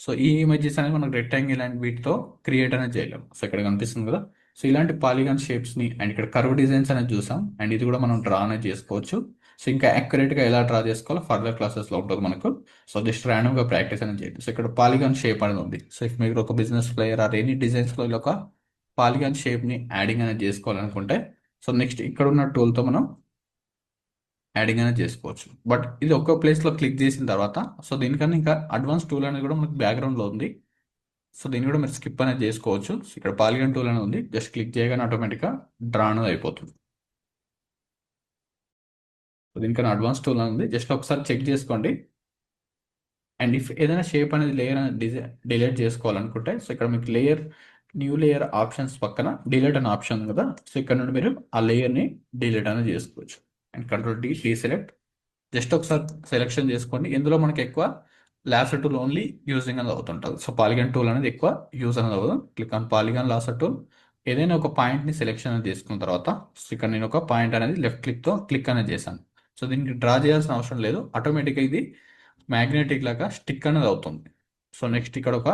సో ఈ ఇమేజెస్ అనేది మనకు రెక్టాంగిల్ అండ్ వీటితో క్రియేట్ అనేది చేయలేము. సో ఇక్కడ కనిపిస్తుంది కదా. సో ఇలాంటి పాలిగాన్ షేప్స్ని అండ్ ఇక్కడ కర్వ్ డిజైన్స్ అనేది చూసాం అండ్ ఇది కూడా మనం డ్రా అనేది చేసుకోవచ్చు. సో ఇంకా యాక్యురేట్గా ఎలా డ్రా చేసుకోవాలో ఫర్దర్ క్లాసెస్లో ఉంటుంది మనకు. సో జస్ట్ ర్యాండమ్గా ప్రాక్టీస్ అనేది చేయండి. సో ఇక్కడ పాలిగాన్ షేప్ అనేది ఉంది. సో ఇఫ్ మీరు ఒక బిజినెస్ ప్లేయర్ ఆర్ ఎనీ డిజైన్స్లో ఇలా ఒక పాలిగాన్ షేప్ని యాడింగ్ అనేది చేసుకోవాలనుకుంటే సో నెక్స్ట్ ఇక్కడ ఉన్న టూల్తో మనం యాడింగ్ అనేది చేసుకోవచ్చు. బట్ ఇది ఒక్క ప్లేస్లో క్లిక్ చేసిన తర్వాత సో దీనికన్నా ఇంకా అడ్వాన్స్ టూల్ అనేది కూడా మనకు బ్యాక్గ్రౌండ్లో ఉంది. సో దీన్ని కూడా మీరు స్కిప్ అనేది చేసుకోవచ్చు. సో ఇక్కడ పాలిగాన్ టూల్ అనేది ఉంది. జస్ట్ క్లిక్ చేయగానే ఆటోమేటిక్గా డ్రా అనేది అయిపోతుంది. సో దీనికన్నా అడ్వాన్స్ టూల్ అనేది ఉంది. జస్ట్ ఒకసారి చెక్ చేసుకోండి. అండ్ ఇఫ్ ఏదైనా షేప్ అనేది లేయర్ అనేది డిలీట్ చేసుకోవాలనుకుంటే సో ఇక్కడ మీకు న్యూ లేయర్ ఆప్షన్స్ పక్కన డిలీట్ అనే ఆప్షన్ ఉంది కదా. సో ఇక్కడ నుండి మీరు ఆ లేయర్ని డిలీట్ అనేది చేసుకోవచ్చు. అండ్ కంట్రోల్ డీసెలెక్ట్ జస్ట్ ఒకసారి సెలెక్షన్ చేసుకోండి. ఇందులో మనకి ఎక్కువ లాసర్ టూల్ ఓన్లీ యూజింగ్ అనేది అవుతుంటుంది. సో పాలిగాన్ టూల్ అనేది ఎక్కువ యూజ్ అనేది అవుతుంది. Click on polygon lasso tool ఏదైనా ఒక పాయింట్ని సెలెక్షన్ అనేది చేసుకున్న తర్వాత సో ఇక్కడ నేను ఒక పాయింట్ అనేది లెఫ్ట్ క్లిక్తో క్లిక్ అనేది చేశాను. సో దీనికి డ్రా చేయాల్సిన అవసరం లేదు. ఆటోమేటిక్గా ఇది మ్యాగ్నెటిక్ లాగా స్టిక్ అనేది అవుతుంది. సో నెక్స్ట్ ఇక్కడ ఒక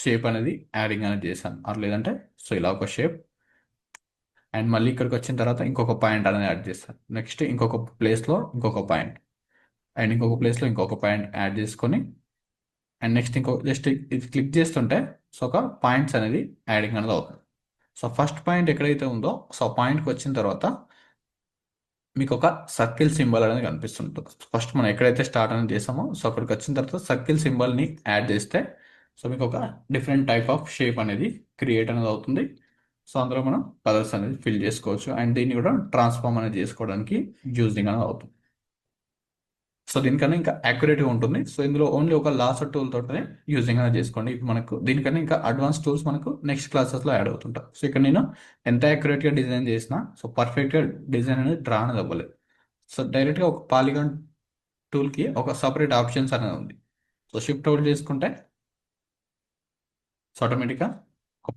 షేప్ అనేది యాడింగ్ అనేది చేశాను అది లేదంటే సో ఇలా ఒక షేప్ అండ్ మళ్ళీ ఇక్కడికి వచ్చిన తర్వాత ఇంకొక పాయింట్ అనేది యాడ్ చేస్తాను. నెక్స్ట్ ఇంకొక ప్లేస్లో ఇంకొక పాయింట్ అండ్ ఇంకొక ప్లేస్లో ఇంకొక పాయింట్ యాడ్ చేసుకొని అండ్ నెక్స్ట్ ఇంకో జస్ట్ ఇది క్లిక్ చేస్తుంటే సో ఒక పాయింట్స్ అనేది యాడింగ్ అనేది అవుతుంది. సో ఫస్ట్ పాయింట్ ఎక్కడైతే ఉందో సో పాయింట్కి వచ్చిన తర్వాత మీకు ఒక సర్కిల్ సింబల్ అనేది కనిపిస్తుంటుంది. ఫస్ట్ మనం ఎక్కడైతే స్టార్ట్ అనేది చేసామో సో అక్కడికి వచ్చిన తర్వాత సర్కిల్ సింబల్ని యాడ్ చేస్తే సో మీకు ఒక డిఫరెంట్ టైప్ ఆఫ్ షేప్ అనేది క్రియేట్ అనేది అవుతుంది. సో అందులో మనం కలర్స్ అనేది ఫిల్ చేసుకోవచ్చు అండ్ దీన్ని కూడా ట్రాన్స్ఫార్మ్ అనేది చేసుకోవడానికి యూజింగ్ అనేది అవుతుంది. సో దీనికన్నా ఇంకా యాక్యురేట్గా ఉంటుంది. సో ఇందులో ఓన్లీ ఒక లాసర్ టూల్ తోటే యూజింగ్ అనేది చేసుకోండి. ఇప్పుడు మనకు దీనికన్నా ఇంకా అడ్వాన్స్ టూల్స్ మనకు నెక్స్ట్ క్లాసెస్లో యాడ్ అవుతుంటాయి. సో ఇక్కడ నేను ఎంత యాక్యురేట్గా డిజైన్ చేసినా సో పర్ఫెక్ట్గా డిజైన్ అనేది డ్రా అనేది అవ్వలేదు. సో డైరెక్ట్గా ఒక పాలిగాన్ టూల్కి ఒక సపరేట్ ఆప్షన్స్ అనేది ఉంది. సో షిఫ్ట్ అవుట్ చేసుకుంటే సో ఆటోమేటిక్గా ఒక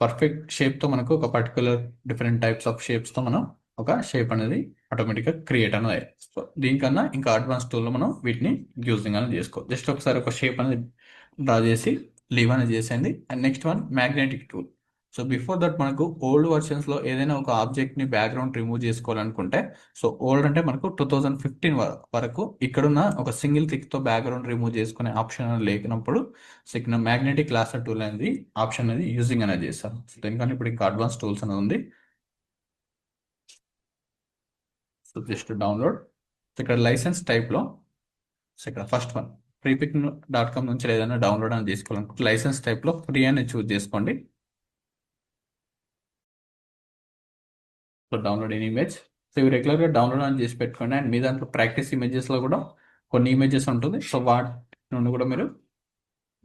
పర్ఫెక్ట్ షేప్తో మనకు ఒక పర్టికులర్ డిఫరెంట్ టైప్స్ ఆఫ్ షేప్స్తో మనం ఒక షేప్ అనేది ఆటోమేటిక్గా క్రియేట్ అనేది అయ్యాయి. సో దీనికన్నా ఇంకా అడ్వాన్స్ టూల్లో మనం వీటిని యూజింగ్ అనేది చేసుకోవచ్చు. జస్ట్ ఒకసారి ఒక షేప్ అనేది డ్రా చేసి లీవ్ అనేది చేసేయండి. And next one magnetic tool. So before that మనకు ఓల్డ్ వర్షన్స్లో ఏదైనా ఒక ఆబ్జెక్ట్ని బ్యాక్గ్రౌండ్ రిమూవ్ చేసుకోవాలనుకుంటే సో ఓల్డ్ అంటే మనకు 2015 వరకు ఇక్కడున్న ఒక సింగిల్ క్లిక్తో బ్యాక్గ్రౌండ్ రిమూవ్ చేసుకునే ఆప్షన్ లేకున్నప్పుడు సో ఇక్కడ మ్యాగ్నెటిక్ లాసర్ టూల్ అనేది ఆప్షన్ అనేది యూజింగ్ అనేది చేస్తారు. సో దీనికన్నా ఇప్పుడు ఇంకా అడ్వాన్స్ టూల్స్ అనేది ఉంది. So just download. సో ఇక్కడ లైసెన్స్ టైప్లో సో ఇక్కడ ఫస్ట్ వన్ freepik.com నుంచి ఏదైనా డౌన్లోడ్ అని చేసుకోవాలనుకుంటే లైసెన్స్ టైప్లో ఫ్రీ అని చూస్ చేసుకోండి. So download in image. So ఇవి రెగ్యులర్గా డౌన్లోడ్ అని చేసి పెట్టుకోండి. అండ్ మీ దాంట్లో ప్రాక్టీస్ ఇమేజెస్లో కూడా కొన్ని ఇమేజెస్ ఉంటుంది. సో వాటి నుండి కూడా మీరు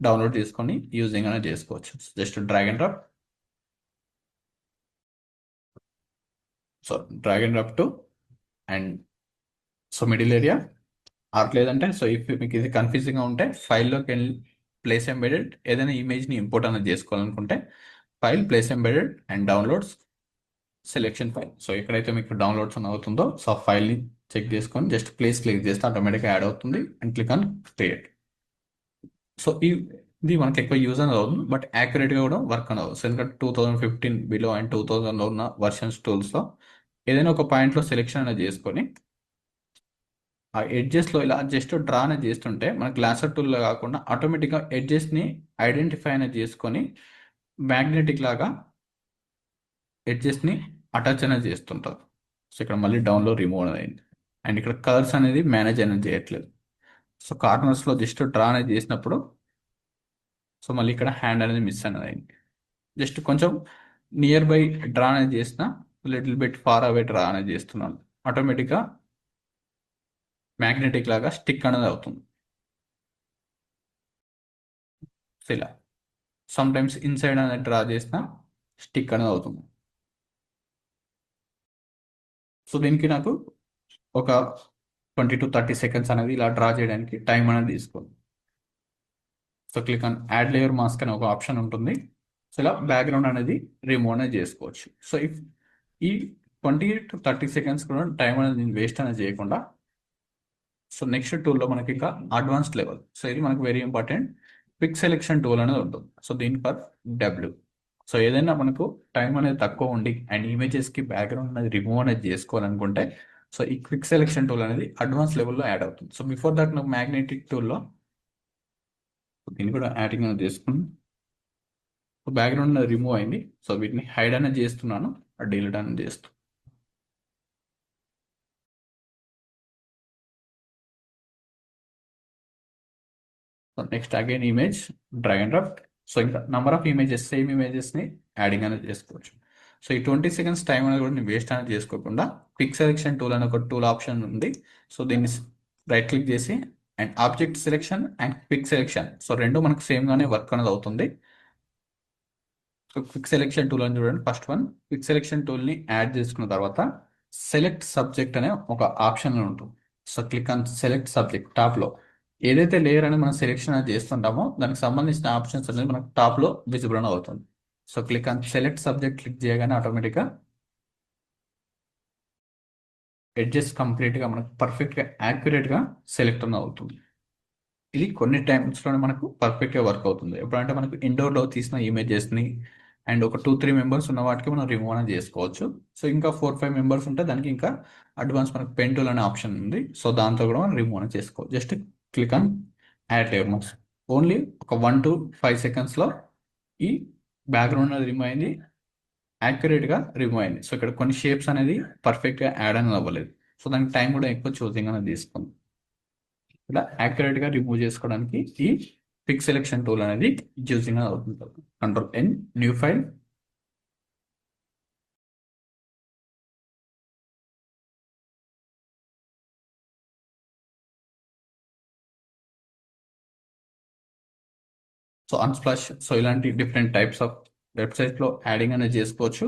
డౌన్లోడ్ చేసుకొని యూజింగ్ అనేది చేసుకోవచ్చు. Just drag and drop. So drag and drop to and so middle area or లేదంటే సో ఇఫ్ మీకు ఇది కన్ఫ్యూజింగ్గా ఉంటే ఫైల్లోకి వెళ్ళి ప్లేస్ ఎంబెడెడ్ ఏదైనా ఇమేజ్ని ఇంపోర్ట్ అనేది చేసుకోవాలనుకుంటే file place embedded and downloads selection file. So ఎక్కడైతే మీకు డౌన్లోడ్స్ అని అవుతుందో సో ఆ ఫైల్ని చెక్ చేసుకొని జస్ట్ ప్లేస్ క్లిక్ చేస్తే ఆటోమేటిక్గా యాడ్ అవుతుంది and click on create. So ఇది మనకి ఎక్కువ యూజ్ అనేది అవుతుంది బట్ యాక్యురేట్గా కూడా వర్క్ అనేది అవుతుంది. సో ఎందుకంటే 2015 బిలో అండ్ 2000లో ఉన్న వర్షన్స్ టూల్స్లో ఏదైనా ఒక పాయింట్లో సెలెక్షన్ అనేది చేసుకొని ఆ ఎడ్జెస్లో ఇలా జస్ట్ డ్రా అనేది చేస్తుంటే మన గ్లాసర్ టూల్లో కాకుండా ఆటోమేటిక్గా ఎడ్జెస్ని ఐడెంటిఫై అనేది చేసుకొని మ్యాగ్నెటిక్ లాగా ఎడ్జెస్ని అటాచ్ అనేది చేస్తుంటారు. సో ఇక్కడ మళ్ళీ డౌన్లో రిమూవ్ అనేది అయింది అండ్ ఇక్కడ కలర్స్ అనేది మేనేజ్ అనేది చేయట్లేదు. సో కార్నర్స్లో జస్ట్ డ్రా అనేది చేసినప్పుడు సో మళ్ళీ ఇక్కడ హ్యాండ్ అనేది మిస్ అనేది అయింది. జస్ట్ కొంచెం నియర్ బై డ్రా అనేది చేసిన little bit far away draw అనేది చేస్తున్నాను ఆటోమేటిక్గా మ్యాగ్నెటిక్ లాగా స్టిక్ అనేది అవుతుంది. సో ఇలా సమ్ టైమ్స్ ఇన్సైడ్ అనేది డ్రా చేసిన స్టిక్ అనేది అవుతుంది. సో దీనికి నాకు ఒక 20 to 30 seconds అనేది ఇలా డ్రా చేయడానికి టైం అనేది తీసుకోండి. So click on add layer mask అనే ఒక ఆప్షన్ ఉంటుంది. సో ఇలా బ్యాక్గ్రౌండ్ అనేది రిమూవ్ అనేది చేసుకోవచ్చు. సో ఇఫ్ ఈ 20 to 30 seconds కూడా టైం అనేది నేను వేస్ట్ అనేది చేయకుండా సో నెక్స్ట్ టూల్లో మనకి ఇంకా అడ్వాన్స్డ్ లెవెల్. సో ఇది మనకు very important quick selection tool అనేది ఉంటుంది. సో దీని పర్ డబ్ల్యూ. సో ఏదైనా మనకు టైం అనేది తక్కువ ఉండి అండ్ ఇమేజెస్కి బ్యాక్గ్రౌండ్ అనేది రిమూవ్ అనేది చేసుకోవాలనుకుంటే సో ఈ క్విక్ సెలెక్షన్ టూల్ అనేది అడ్వాన్స్ లెవెల్లో యాడ్ అవుతుంది. సో బిఫోర్ దట్ నాకు మ్యాగ్నెటిక్ టూల్లో దీన్ని కూడా యాడింగ్ అనేది చేసుకుని సో బ్యాక్గ్రౌండ్ అనేది రిమూవ్ అయింది. సో వీటిని హైడ్ అనేది చేస్తున్నాను, డిలీట్ అనేది చేస్తున్నాను. So next again image drag and drop. So ఇంకా నంబర్ ఆఫ్ ఇమేజెస్ సేమ్ ఇమేజెస్ని యాడింగ్ అనేది చేసుకోవచ్చు. సో ఈ 20 seconds టైం అనేది కూడా నేను వేస్ట్ అనేది చేసుకోకుండా క్విక్ సెలెక్షన్ టూల్ అనే ఒక టూల్ ఆప్షన్ ఉంది. సో దీన్ని రైట్ క్లిక్ చేసి and object selection and quick selection so రెండు మనకు సేమ్గానే వర్క్ అనేది అవుతుంది. సో క్విక్ సెలెక్షన్ టూల్ అని చూడండి ఫస్ట్ వన్. క్విక్ సెలెక్షన్ టూల్ని యాడ్ చేసుకున్న తర్వాత సెలెక్ట్ సబ్జెక్ట్ అనే ఒక ఆప్షన్ ఉంటుంది. So click on select subject టాప్లో ఏదైతే లేయర్ అని మనం సెలెక్షన్ అనేది చేస్తుంటామో దానికి సంబంధించిన ఆప్షన్స్ అనేది మనకు టాప్లో విజిబుల్ అని అవుతుంది. So click on select subject click చేయగానే ఆటోమేటిక్గా ఎడ్జెస్ కంప్లీట్గా మనకు పర్ఫెక్ట్గా యాక్యురేట్గా సెలెక్ట్ అని అవుతుంది. ఇది కొన్ని టైమ్స్లోనే మనకు పర్ఫెక్ట్గా వర్క్ అవుతుంది. ఎప్పుడంటే మనకు ఇండోర్లో తీసిన ఇమేజెస్ని అండ్ ఒక 2-3 మెంబర్స్ ఉన్న వాటికి మనం రిమూవ్ అనేది చేసుకోవచ్చు. సో ఇంకా 4-5 మెంబర్స్ ఉంటే దానికి ఇంకా అడ్వాన్స్ మనకు పెన్ టూల్ అనే ఆప్షన్ ఉంది. సో దాంతో కూడా మనం రిమూవ్ అనేది చేసుకోవచ్చు. Just click on add layer mask. Only ఒక 1 to 5 secondsలో ఈ బ్యాక్గ్రౌండ్ అనేది రిమూవ్ అయింది, యాక్యురేట్గా రిమూవ్ అయింది. సో ఇక్కడ కొన్ని షేప్స్ అనేది పర్ఫెక్ట్గా యాడ్ అనేది అవ్వలేదు. సో దానికి టైం కూడా ఎక్కువ చూసింగ్ అనేది తీసుకుంది. ఇలా యాక్యురేట్గా రిమూవ్ చేసుకోవడానికి ఈ పిక్ సెలెక్షన్ టూల్ అనేది యూజింగ్ అవుతుంది. Control N new file. So Unsplash. So ఇలాంటి డిఫరెంట్ టైప్స్ ఆఫ్ వెబ్సైట్లో యాడింగ్ అనేది చేసుకోవచ్చు.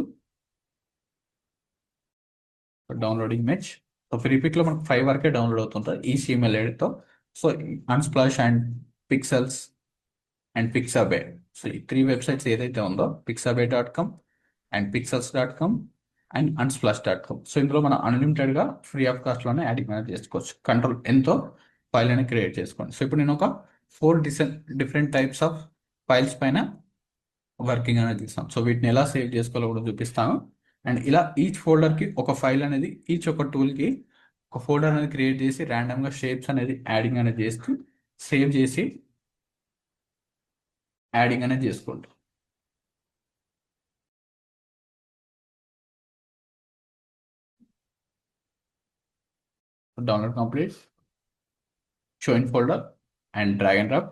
Downloading image. సో ఫ్రీపిక్లో మనకు 5 వరకే డౌన్లోడ్ అవుతుంటుంది ఈ సిఎంఎల్ ఐడితో. So Unsplash and Pexels and Pixabay. So ఈ 3 వెబ్సైట్స్ ఏదైతే ఉందో pixabay.com and pixels.com and unsplash.com. So ఇందులో మనం అన్లిమిటెడ్గా ఫ్రీ ఆఫ్ కాస్ట్లోనే యాడింగ్ అనేది చేసుకోవచ్చు. కంట్రోల్ Nతో ఫైల్ అనేది క్రియేట్ చేసుకోండి. సో ఇప్పుడు నేను ఒక 4 డిఫరెంట్ టైప్స్ ఆఫ్ ఫైల్స్ పైన వర్కింగ్ అనేది తీస్తాను. సో వీటిని ఎలా సేవ్ చేసుకోవాలో కూడా చూపిస్తాను. అండ్ ఇలా ఈచ్ ఫోల్డర్కి ఒక ఫైల్ అనేది ఈచ్ ఒక టూల్కి ఒక ఫోల్డర్ అనేది క్రియేట్ చేసి ర్యాండమ్గా షేప్స్ అనేది యాడింగ్ అనేది చేస్తూ సేవ్ చేసి యాడింగ్ అనేది చేసుకోండి. Download complete, show in folder. And drag and drop.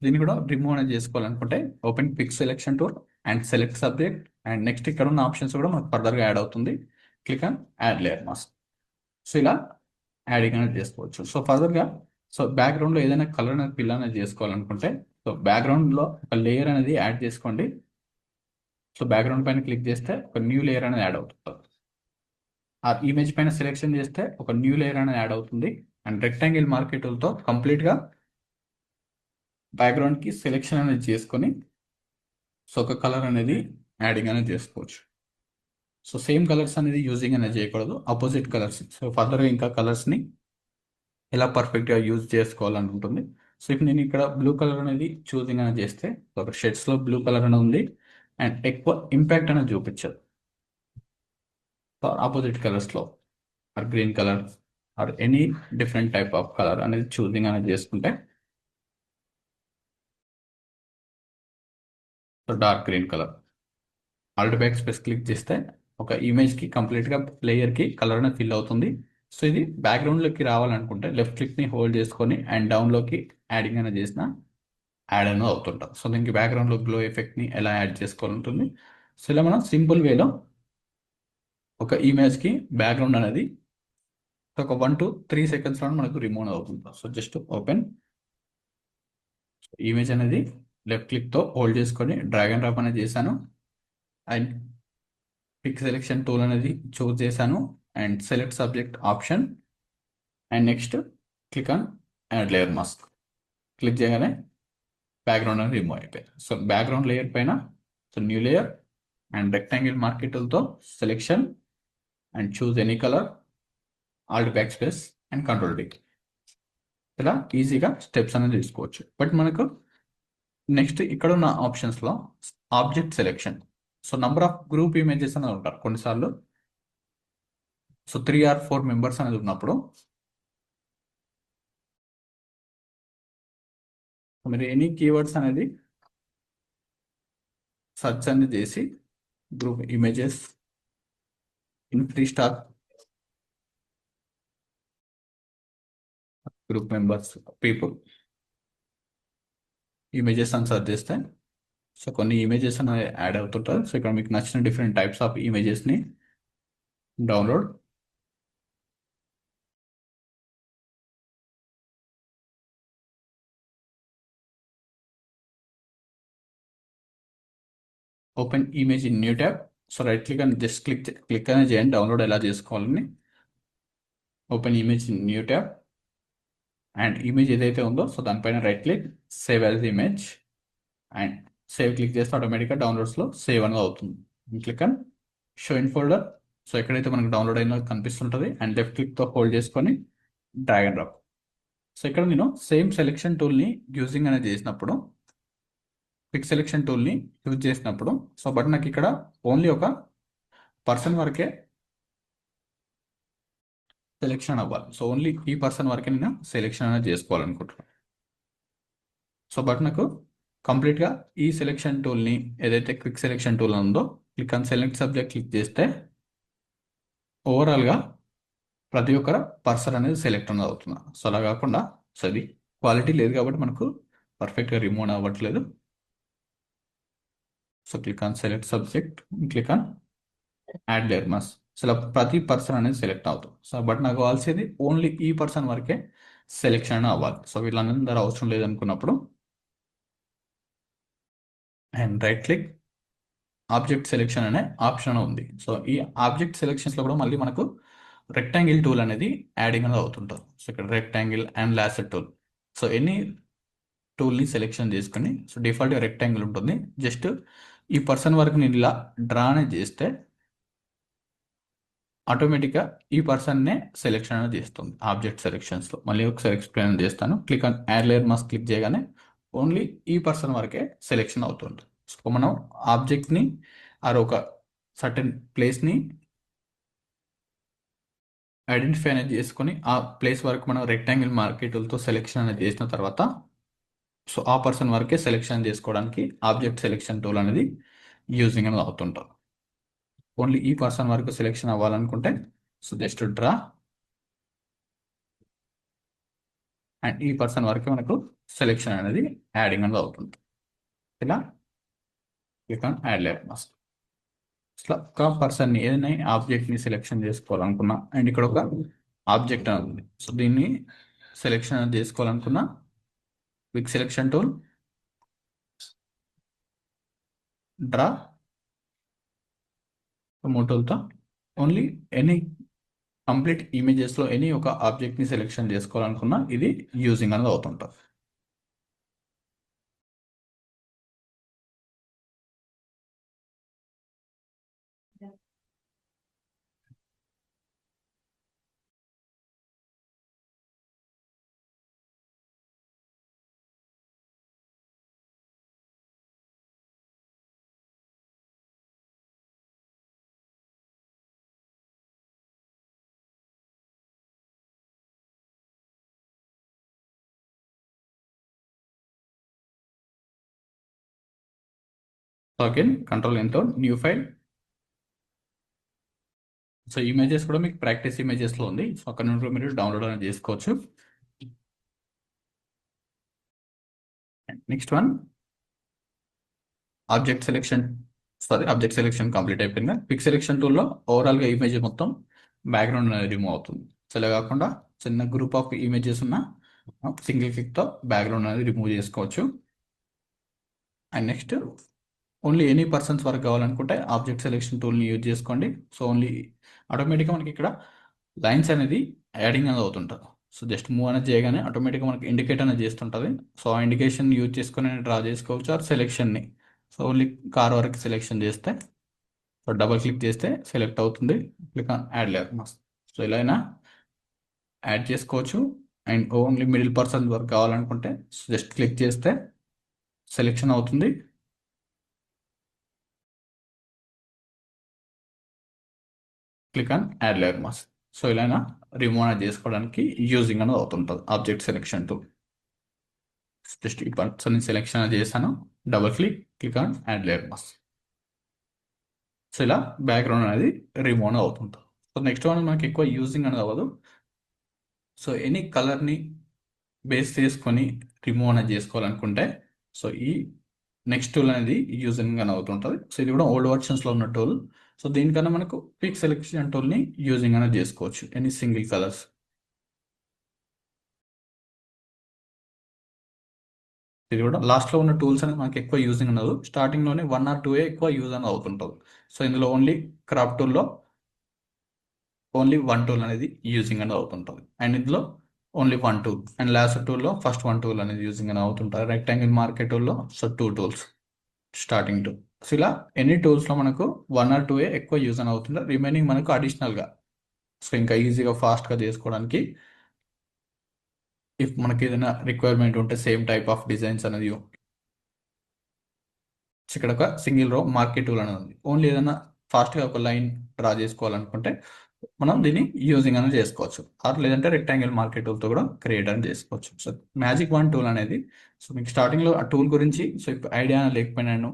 దీన్ని కూడా రిమూవ్ అనేది చేసుకోవాలనుకుంటే open pick selection tool and select subject. And next ఇక్కడ ఉన్న ఆప్షన్స్ కూడా మనకు ఫర్దర్గా యాడ్ అవుతుంది. Click on add layer mask. So ఇలా యాడింగ్ అనేది చేసుకోవచ్చు. సో ఫర్దర్గా సో బ్యాక్గ్రౌండ్లో ఏదైనా కలర్ అనేది ఫిల్ అనేది చేసుకోవాలనుకుంటే సో బ్యాక్గ్రౌండ్లో ఒక లేయర్ అనేది యాడ్ చేసుకోండి. సో బ్యాక్గ్రౌండ్ పైన క్లిక్ చేస్తే ఒక న్యూ లేయర్ అనేది యాడ్ అవుతుంది. ఆ ఇమేజ్ పైన సెలెక్షన్ చేస్తే ఒక న్యూ లేయర్ అనేది యాడ్ అవుతుంది. అండ్ రెక్టాంగిల్ మార్కెట్ టూల్తో కంప్లీట్గా బ్యాక్గ్రౌండ్కి సెలెక్షన్ అనేది చేసుకొని సో ఒక కలర్ అనేది యాడింగ్ అనేది చేసుకోవచ్చు. సో సేమ్ కలర్స్ అనేది యూజింగ్ అనేది చేయకూడదు, ఆపోజిట్ కలర్స్. సో ఫర్దర్గా ఇంకా కలర్స్ని ఎలా పర్ఫెక్ట్గా యూజ్ చేసుకోవాలని ఉంటుంది. సో ఇప్పుడు నేను ఇక్కడ బ్లూ కలర్ అనేది చూసింగ్ అనేది చేస్తే ఒక షేడ్స్లో బ్లూ కలర్ అనేది ఉంది అండ్ ఎక్కువ ఇంపాక్ట్ అనేది చూపించదు. ఆపోజిట్ కలర్స్లో or green colour or any different type of colour అనేది చూసింగ్ అనేది చేసుకుంటే so dark green colour alt back space click చేస్తే ఒక ఇమేజ్కి కంప్లీట్గా లేయర్కి కలర్ అనేది ఫిల్ అవుతుంది. సో ఇది బ్యాక్గ్రౌండ్లోకి రావాలనుకుంటే లెఫ్ట్ క్లిక్ని హోల్డ్ చేసుకొని అండ్ డౌన్లోకి యాడింగ్ అనేది చేసిన యాడ్ అనేది అవుతుంటాం. సో దీనికి బ్యాక్గ్రౌండ్లో గ్లో ఎఫెక్ట్ని ఎలా యాడ్ చేసుకోవాలంటుంది. సో ఇలా మనం సింపుల్ వేలో ఒక ఇమేజ్కి బ్యాక్గ్రౌండ్ అనేది ఒక 1 to 3 సెకండ్స్లో మనకు రిమూవ్ అవుతుంది. సో జస్ట్ ఓపెన్ ఇమేజ్ అనేది లెఫ్ట్ క్లిక్తో హోల్డ్ చేసుకొని డ్రాగ్ అండ్ డ్రాప్ అనేది చేశాను అండ్ పిక్ సెలెక్షన్ టూల్ అనేది చూస్ చేశాను and select subject option and next click on add layer mask. Click చేయగానే బ్యాక్గ్రౌండ్ అనేది రిమూవ్ అయిపోయింది. సో బ్యాక్గ్రౌండ్ లేయర్ పైన so new layer and rectangle market టూల్తో selection and choose any colour alt back space and control D. ఇలా ఈజీగా steps అనేది తీసుకోవచ్చు. But మనకు నెక్స్ట్ ఇక్కడ ఉన్న ఆప్షన్స్లో object selection. So number of group images అనేది ఉంటారు కొన్నిసార్లు. సో 3 or 4 మెంబర్స్ అనేది ఉన్నప్పుడు మీరు ఎనీ కీవర్డ్స్ అనేది సెర్చ్ అనేది చేసి group images in free stock group members people images అని సెర్చ్ చేస్తే సో కొన్ని ఇమేజెస్ అనేది యాడ్ అవుతుంటారు. సో ఇక్కడ మీకు నచ్చిన డిఫరెంట్ టైప్స్ ఆఫ్ ఇమేజెస్ని download open image in new tab. So right click అని జస్ట్ క్లిక్ అనేది చేయండి డౌన్లోడ్ ఎలా చేసుకోవాలని. Open image in new tab and image ఏదైతే ఉందో సో దానిపైన right click save as image and save click చేస్తే ఆటోమేటిక్గా డౌన్లోడ్స్లో సేవ్ అనేది అవుతుంది. Click on show in folder. So ఎక్కడైతే మనకు డౌన్లోడ్ అయినా కనిపిస్తుంటుంది అండ్ లెఫ్ట్ క్లిక్తో హోల్డ్ చేసుకొని డ్రాగ్ అండ్ డ్రాప్. సో ఇక్కడ నేను సేమ్ సెలెక్షన్ టూల్ని యూజింగ్ అనేది చేసినప్పుడు పిక్ సెలెక్షన్ టూల్ని యూజ్ చేసినప్పుడు సో బట్ నాకు ఇక్కడ ఓన్లీ ఒక పర్సన్ వరకే సెలెక్షన్ అవ్వాలి. సో ఓన్లీ ఈ పర్సన్ వరకే నేను సెలెక్షన్ అనేది చేసుకోవాలనుకుంటున్నాను. సో బట్ నాకు కంప్లీట్గా ఈ సెలెక్షన్ టూల్ని ఏదైతే క్విక్ సెలెక్షన్ టూల్ ఉందో click on select subject click చేస్తే ఓవరాల్గా ప్రతి ఒక్కరు పర్సన్ అనేది సెలెక్ట్ అనేది అవుతుంది. సో అలా కాకుండా సో అది క్వాలిటీ లేదు కాబట్టి మనకు పర్ఫెక్ట్గా రిమూవ్ అవ్వట్లేదు. So click on select subject click on add layer mask. So ఇలా ప్రతి పర్సన్ అనేది సెలెక్ట్ అవుతుంది. సో బట్ నాకు కావాల్సింది ఓన్లీ ఈ పర్సన్ వరకే సెలెక్షన్ అవ్వాలి. సో వీళ్ళందరూ అవసరం లేదనుకున్నప్పుడు and right click object selection అనే ఆప్షన్ ఉంది. సో ఈ ఆబ్జెక్ట్ సెలెక్షన్స్లో కూడా మళ్ళీ మనకు రెక్టాంగిల్ టూల్ అనేది యాడింగ్ అనేది అవుతుంటుంది. సో ఇక్కడ rectangle and lasso tool. So any టూల్ని సెలెక్షన్ చేసుకుని సో డిఫాల్ట్గా రెక్టాంగిల్ ఉంటుంది. జస్ట్ ఈ పర్సన్ వరకు నేను ఇలా డ్రా అనేది చేస్తే ఆటోమేటిక్గా ఈ పర్సన్నే సెలెక్షన్ అనేది చేస్తుంది ఆబ్జెక్ట్ సెలెక్షన్స్లో. మళ్ళీ ఒకసారి ఎక్స్ప్లెయిన్ చేస్తాను. Click on add layer mask click చేయగానే ఓన్లీ ఈ పర్సన్ వరకే సెలెక్షన్ అవుతుంది. సో మనం ఆబ్జెక్ట్ని ఆర్ ఒక సర్టెన్ ప్లేస్ని ఐడెంటిఫై అనేది చేసుకొని ఆ ప్లేస్ వరకు మనం రెక్టాంగిల్ మార్కెట్లతో సెలెక్షన్ అనేది చేసిన తర్వాత సో ఆ పర్సన్ వరకే సెలెక్షన్ చేసుకోవడానికి ఆబ్జెక్ట్ సెలెక్షన్ టూల్ అనేది యూజింగ్ అనేది అవుతుంటాం. ఓన్లీ ఈ పర్సన్ వరకు సెలెక్షన్ అవ్వాలనుకుంటే సో జస్ట్ డ్రా అండ్ ఈ పర్సన్ వరకు మనకు సెలెక్షన్ అనేది యాడింగ్ అనేది అవుతుంది. ఇలా click on add layer mask. ఇట్లా ఒక పర్సన్ని ఏదైనా ఆబ్జెక్ట్ని సెలెక్షన్ చేసుకోవాలనుకున్నా అండ్ ఇక్కడ ఒక ఆబ్జెక్ట్ అని ఉంది. సో దీన్ని సెలెక్షన్ చేసుకోవాలనుకున్నా క్విక్ సెలెక్షన్ టూల్, డ్రా టూల్తో ఓన్లీ ఎనీ కంప్లీట్ ఇమేజెస్లో ఎనీ ఒక ఆబ్జెక్ట్ని సెలెక్షన్ చేసుకోవాలనుకున్నా ఇది యూజింగ్ అనేది అవుతుంటుంది. సో అగైన్ కంట్రోల్ ఎంతో న్యూ ఫైల్. సో ఇమేజెస్ కూడా మీకు ప్రాక్టీస్ ఇమేజెస్లో ఉంది. సో అక్కడ నుండి మీరు డౌన్లోడ్ అనేది చేసుకోవచ్చు. Next one object selection complete అయిపోయింది. పిక్ సెలెక్షన్ టూల్లో ఓవరాల్గా ఇమేజ్ మొత్తం బ్యాక్గ్రౌండ్ అనేది రిమూవ్ అవుతుంది. సో ఇలా కాకుండా చిన్న గ్రూప్ ఆఫ్ ఇమేజెస్ ఉన్న సింగిల్ క్లిక్తో బ్యాక్గ్రౌండ్ అనేది రిమూవ్ చేసుకోవచ్చు. And next only any persons వరకు కావాలనుకుంటే ఆబ్జెక్ట్ సెలెక్షన్ టూల్ని యూజ్ చేసుకోండి. సో ఓన్లీ ఆటోమేటిక్గా మనకి ఇక్కడ లైన్స్ అనేది యాడింగ్ అనేది అవుతుంటుంది. సో జస్ట్ మూవ్ అనేది చేయగానే ఆటోమేటిక్గా మనకి ఇండికేట్ అనేది చేస్తుంటుంది. సో ఆ ఇండికేషన్ యూజ్ చేసుకొని డ్రా చేసుకోవచ్చు ఆర్ సెలెక్షన్ని. సో ఓన్లీ కార్ వరకు సెలెక్షన్ చేస్తే సో డబల్ క్లిక్ చేస్తే సెలెక్ట్ అవుతుంది. Click on add layer mask. So ఇలా అయినా యాడ్ చేసుకోవచ్చు. అండ్ ఓన్లీ మిడిల్ పర్సన్ వరకు కావాలనుకుంటే జస్ట్ క్లిక్ చేస్తే సెలెక్షన్ అవుతుంది. Click on add layer mask. So ఇలా రిమూవ్ అనేది చేసుకోవడానికి యూజింగ్ అనేది అవుతుంటుంది ఆబ్జెక్ట్ సెలెక్షన్ టూల్. జస్ట్ ఈ పర్సన్ సెలెక్షన్ చేశాను, double click on add layer mask. So ఇలా బ్యాక్గ్రౌండ్ అనేది రిమూవ్ అవుతుంటుంది. సో నెక్స్ట్ వన్ మనకి ఎక్కువ యూజింగ్ అనేది అవ్వదు. సో ఎనీ కలర్ని బేస్ చేసుకొని రిమూవ్ అనేది చేసుకోవాలనుకుంటే సో ఈ నెక్స్ట్ టూల్ అనేది యూజింగ్ అని అవుతుంటుంది. సో ఇది కూడా ఓల్డ్ వర్షన్స్లో ఉన్న టూల్. సో దీనికన్నా మనకు పిక్ సెలెక్షన్ టూల్ని యూజింగ్ అనేది చేసుకోవచ్చు ఎనీ సింగిల్ కలర్స్. ఇది కూడా లాస్ట్లో ఉన్న టూల్స్ అనేది మనకి ఎక్కువ యూజింగ్ ఉండదు. స్టార్టింగ్లోనే 1 or 2 ఎక్కువ యూజ్ అనేది అవుతుంటుంది. సో ఇందులో ఓన్లీ క్రాప్ టూల్లో ఓన్లీ 1 టూల్ అనేది యూజింగ్ అనేది అవుతుంటుంది. అండ్ ఇందులో ఓన్లీ 1 టూల్ అండ్ లాస్ట్ టూల్లో ఫస్ట్ 1 టూల్ అనేది యూజింగ్ అనేది అవుతుంటుంది. రెక్టాంగిల్ మార్కెట్ టూల్లో so 2 tools starting two. So ఇలా ఎనీ టూల్స్లో మనకు 1 or 2 ఎక్కువ యూజ్ అని అవుతుంది. రిమైనింగ్ మనకు అడిషనల్గా సో ఇంకా ఈజీగా ఫాస్ట్గా చేసుకోవడానికి ఇఫ్ మనకి ఏదైనా రిక్వైర్మెంట్ ఉంటే సేమ్ టైప్ ఆఫ్ డిజైన్స్ అనేది ఇక్కడ ఒక సింగిల్ రో మార్కెట్ టూల్ అనేది ఉంది. ఓన్లీ ఏదైనా ఫాస్ట్గా ఒక లైన్ డ్రా చేసుకోవాలనుకుంటే మనం దీన్ని యూజింగ్ అనేది చేసుకోవచ్చు. ఆర్ లేదంటే రెక్టాంగిల్ మార్కెట్ టూల్తో కూడా క్రియేట్ అని చేసుకోవచ్చు. సో మ్యాజిక్ వన్ టూల్ అనేది సో మీకు స్టార్టింగ్లో ఆ టూల్ గురించి సో ఇప్పుడు ఐడియా లేకపోయినాను.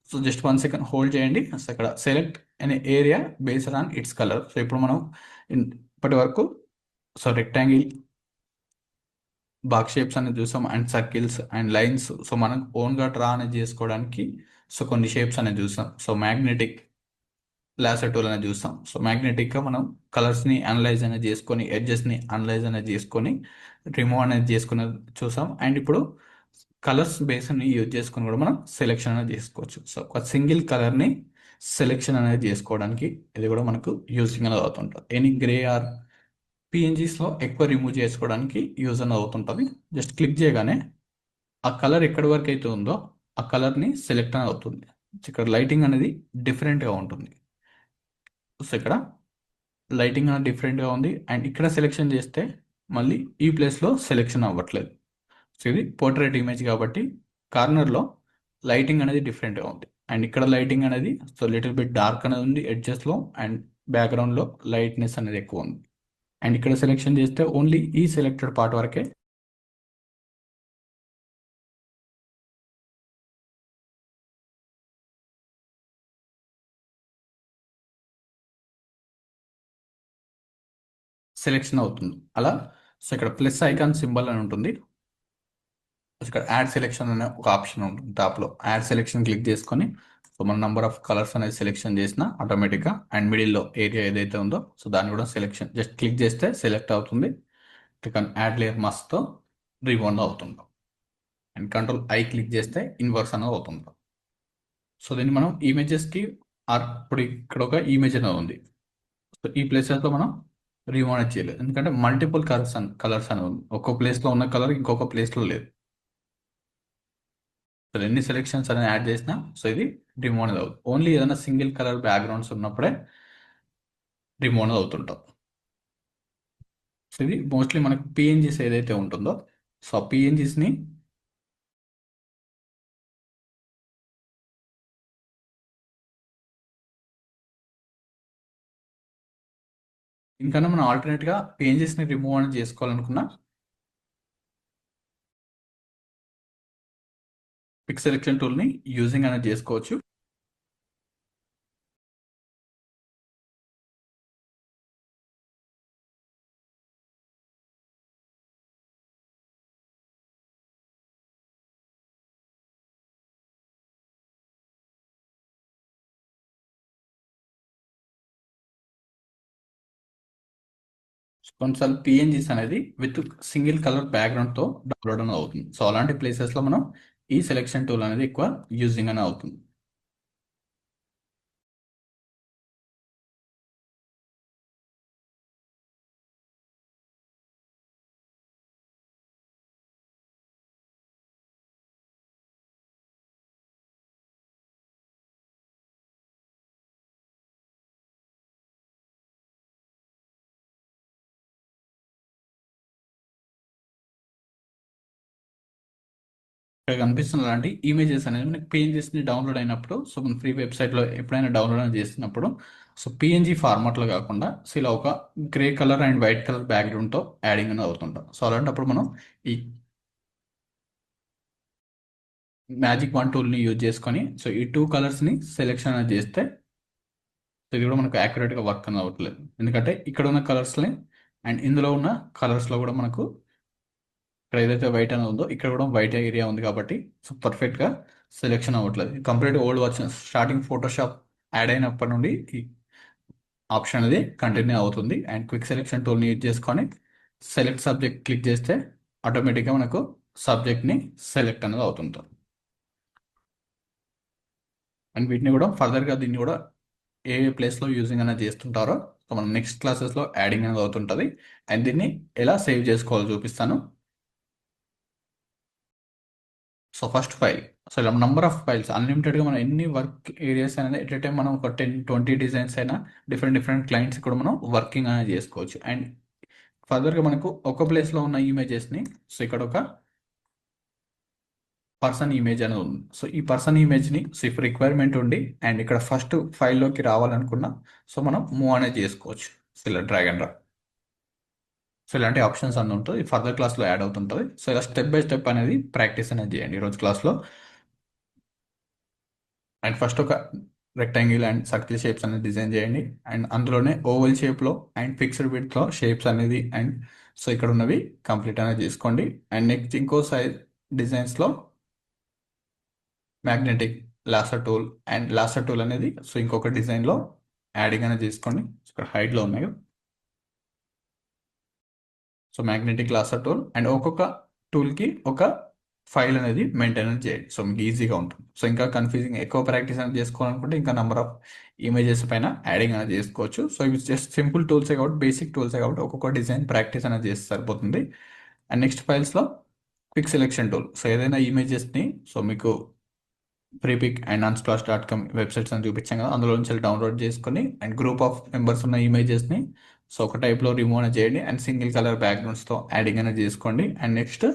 సో జస్ట్ 1 సెకండ్ హోల్డ్ చేయండి. సో ఇక్కడ సెలెక్ట్ అనే area based on its colour. So ఇప్పుడు మనం ఇప్పటి వరకు సో రెక్టాంగిల్ బాక్స్ షేప్స్ అనేది చూసాం and circles and lines. So మనం ఓన్గా డ్రా అనేది చేసుకోవడానికి సో కొన్ని షేప్స్ అనేది చూసాం. సో మ్యాగ్నెటిక్ లాసర్ టూల్ అనేది చూస్తాం. సో మ్యాగ్నెటిక్గా మనం కలర్స్ని అనలైజ్ అనేది చేసుకొని ఎడ్జెస్ని అనలైజ్ అనేది చేసుకొని రిమూవ్ అనేది చేసుకుని చూసాం. అండ్ ఇప్పుడు కలర్స్ బేస్ని యూజ్ చేసుకొని కూడా మనం సెలెక్షన్ అనేది చేసుకోవచ్చు. సో ఒక సింగిల్ కలర్ని సెలెక్షన్ అనేది చేసుకోవడానికి ఇది కూడా మనకు యూజింగ్ అనేది అవుతుంటుంది. ఎనీ గ్రే ఆర్ పిఎన్జీస్లో ఎక్కువ రిమూవ్ చేసుకోవడానికి యూజ్ అనేది అవుతుంటుంది. జస్ట్ క్లిక్ చేయగానే ఆ కలర్ ఎక్కడి వరకు అయితే ఉందో ఆ కలర్ని సెలెక్ట్ అనేది అవుతుంది. ఇక్కడ లైటింగ్ అనేది డిఫరెంట్గా ఉంటుంది. సో ఇక్కడ లైటింగ్ అనేది డిఫరెంట్గా ఉంది అండ్ ఇక్కడ సెలెక్షన్ చేస్తే మళ్ళీ ఈ ప్లేస్లో సెలెక్షన్ అవ్వట్లేదు. సో ఇది పోర్ట్రేట్ ఇమేజ్ కాబట్టి కార్నర్లో లైటింగ్ అనేది డిఫరెంట్గా ఉంది అండ్ ఇక్కడ లైటింగ్ అనేది సో లిటిల్ బిట్ డార్క్ అనేది ఉంది ఎడ్జెస్లో అండ్ బ్యాక్గ్రౌండ్లో లైట్నెస్ అనేది ఎక్కువ ఉంది. అండ్ ఇక్కడ సెలెక్షన్ చేస్తే ఓన్లీ ఈ సెలెక్టెడ్ పార్ట్ వరకే సెలెక్షన్ అవుతుంది. అలా సో ఇక్కడ ప్లస్ ఐకాన్ సింబల్ అని ఉంటుంది. ఇక్కడ యాడ్ సెలెక్షన్ అనే ఒక ఆప్షన్ ఉంటుంది టాప్లో. యాడ్ సెలెక్షన్ క్లిక్ చేసుకొని సో మన నంబర్ ఆఫ్ కలర్స్ అనేది సెలెక్షన్ చేసిన ఆటోమేటిక్గా అండ్ మిడిల్లో ఏరియా ఏదైతే ఉందో సో దాన్ని కూడా సెలెక్షన్ జస్ట్ క్లిక్ చేస్తే సెలెక్ట్ అవుతుంది. క్లిక్ ఆన్ యాడ్ లేయర్ మాస్క్తో రిమూవ్ అవుతుంది. అండ్ కంట్రోల్ ఐ క్లిక్ చేస్తే ఇన్వర్స్ అనేది అవుతుంది. సో దీన్ని మనం ఇమేజెస్కి ఇప్పుడు ఇక్కడ ఒక ఇమేజ్ అనేది ఉంది. సో ఈ ప్లేసెస్లో మనం రిమూవ్ అనేది చేయలేదు, ఎందుకంటే మల్టిపుల్ కలర్స్ అని ఉంది. ఒక్కో ప్లేస్లో ఉన్న కలర్ ఇంకొక ప్లేస్లో లేదు. సో ఎన్ని సెలెక్షన్స్ అనేది యాడ్ చేసినా సో ఇది రిమూవ్ అనేది అవుతుంది. ఓన్లీ ఏదైనా సింగిల్ కలర్ బ్యాక్గ్రౌండ్స్ ఉన్నప్పుడే రిమూవ్ అనేది అవుతుంటాం. సో ఇది మోస్ట్లీ మనకు పిఎన్జీస్ ఏదైతే ఉంటుందో సో ఆ పిఎన్జీస్ని ఇంకా మనం ఆల్టర్నేట్గా పిఎన్జీస్ని రిమూవ్ అనేది చేసుకోవాలనుకున్నా పిక్ సెలెక్షన్ టూల్ని యూజింగ్ అనేది చేసుకోవచ్చు. కొన్నిసార్లు పిఎన్జీస్ అనేది విత్ సింగిల్ కలర్ బ్యాక్గ్రౌండ్తో డౌన్లోడ్ అనేది అవుతుంది. సో అలాంటి ప్లేసెస్లో మనం ఈ సెలెక్షన్ టూల్ అనేది ఎక్కువ యూజింగ్ అనేది అవుతుంది. ఇక్కడ కనిపిస్తున్న లాంటి ఇమేజెస్ అనేది మనకి పిఎన్జీస్ని డౌన్లోడ్ అయినప్పుడు సో మన ఫ్రీ వెబ్సైట్లో ఎప్పుడైనా డౌన్లోడ్ అనేది చేస్తున్నప్పుడు సో పిఎన్జీ ఫార్మాట్లో కాకుండా సో ఇలా ఒక grey colour and white colour బ్యాక్గ్రౌండ్తో యాడింగ్ అనేది అవుతుంటాం. సో అలాంటప్పుడు మనం ఈ మ్యాజిక్ వన్ టూల్ని యూజ్ చేసుకొని సో ఈ టూ కలర్స్ని సెలెక్షన్ అనేది చేస్తే సో ఇది కూడా మనకు యాక్యురేట్గా వర్క్ అనేది అవ్వట్లేదు, ఎందుకంటే ఇక్కడ ఉన్న కలర్స్ని అండ్ ఇందులో ఉన్న కలర్స్లో కూడా మనకు ఇక్కడ ఏదైతే వైట్ అనేది ఉందో ఇక్కడ కూడా వైట్ ఏరియా ఉంది కాబట్టి సో పర్ఫెక్ట్గా సెలెక్షన్ అవ్వట్లేదు. Complete old version starting Photoshop add అయినప్పటి నుండి ఈ ఆప్షన్ అనేది కంటిన్యూ అవుతుంది. అండ్ క్విక్ సెలెక్షన్ టూల్ని యూజ్ చేసుకొని సెలెక్ట్ సబ్జెక్ట్ క్లిక్ చేస్తే ఆటోమేటిక్గా మనకు సబ్జెక్ట్ని సెలెక్ట్ అనేది అవుతుంది. అండ్ వీటిని కూడా ఫర్దర్గా దీన్ని కూడా ఏ ప్లేస్లో యూజింగ్ అనేది చేస్తుంటారో సో మనం నెక్స్ట్ క్లాసెస్లో యాడింగ్ అనేది అవుతుంటుంది. అండ్ దీన్ని ఎలా సేవ్ చేసుకోవాలో చూపిస్తాను. సో ఫస్ట్ ఫైల్, సో ఇలా నంబర్ ఆఫ్ ఫైల్స్ అన్లిమిటెడ్గా మనం ఎన్ని వర్క్ ఏరియాస్ అనేది ఎట్ ఏ టైం మనం ఒక 10-20 డిజైన్స్ అయినా డిఫరెంట్ డిఫరెంట్ క్లయింట్స్ కూడా మనం వర్కింగ్ అనేది చేసుకోవచ్చు. అండ్ ఫర్దర్గా మనకు ఒక ప్లేస్లో ఉన్న ఇమేజెస్ని సో ఇక్కడ ఒక పర్సన్ ఇమేజ్ అనేది ఉంది. సో ఈ పర్సన్ ఇమేజ్ని సో ఇఫ్ రిక్వైర్మెంట్ ఉండి అండ్ ఇక్కడ ఫస్ట్ ఫైల్లోకి రావాలనుకున్నా సో మనం మూవ్ అనేది చేసుకోవచ్చు. సో ఇలా డ్రాగ్ అండ్ డ్రాప్ సో ఇలాంటి ఆప్షన్స్ అన్నీ ఉంటుంది, ఫర్దర్ క్లాస్లో యాడ్ అవుతుంటుంది. సో ఇలా స్టెప్ బై స్టెప్ అనేది ప్రాక్టీస్ అనేది చేయండి ఈరోజు క్లాస్లో. అండ్ ఫస్ట్ ఒక రెక్టాంగిల్ అండ్ సర్కిల్ షేప్స్ అనేది డిజైన్ చేయండి. అండ్ అందులోనే ఓవల్ షేప్లో అండ్ ఫిక్స్డ్ విడ్త్లో షేప్స్ అనేది అండ్ సో ఇక్కడ ఉన్నవి కంప్లీట్ అనేది చేసుకోండి. అండ్ నెక్స్ట్ ఇంకో సైజ్ డిజైన్స్లో magnetic lasso tool and lasso tool అనేది సో ఇంకొక డిజైన్లో యాడింగ్ అనేది చేసుకోండి. ఇక్కడ హైట్లో ఉన్నాయి. So magnetic lasso tool and ఒక్కొక్క టూల్కి ఒక ఫైల్ అనేది మెయింటైన్ చేయండి సో మీకు ఈజీగా ఉంటుంది. సో ఇంకా కన్ఫ్యూజింగ్ ఎక్కువ ప్రాక్టీస్ అనేది చేసుకోవాలనుకుంటే ఇంకా నెంబర్ ఆఫ్ ఇమేజెస్ పైన యాడింగ్ అనేది చేసుకోవచ్చు. సో ఇవి జస్ట్ సింపుల్ టూల్సే కాబట్టి బేసిక్ టూల్సే కాబట్టి ఒక్కొక్క డిజైన్ ప్రాక్టీస్ అనేది చేస్తే సరిపోతుంది. అండ్ నెక్స్ట్ ఫైల్స్లో క్విక్ సెలెక్షన్ టూల్, సో ఏదైనా ఇమేజెస్ని సో మీకు ప్రీపిక్ అండ్ unsplash.com వెబ్సైట్స్ అని చూపించాం కదా, అందులో నుంచి డౌన్లోడ్ చేసుకొని అండ్ గ్రూప్ ఆఫ్ మెంబర్స్ ఉన్న ఇమేజెస్ని సో ఒక టైప్లో రిమూవ్ అనేది చేయండి అండ్ సింగిల్ కలర్ బ్యాక్గ్రౌండ్స్తో యాడింగ్ అనేది చేసుకోండి. అండ్ నెక్స్ట్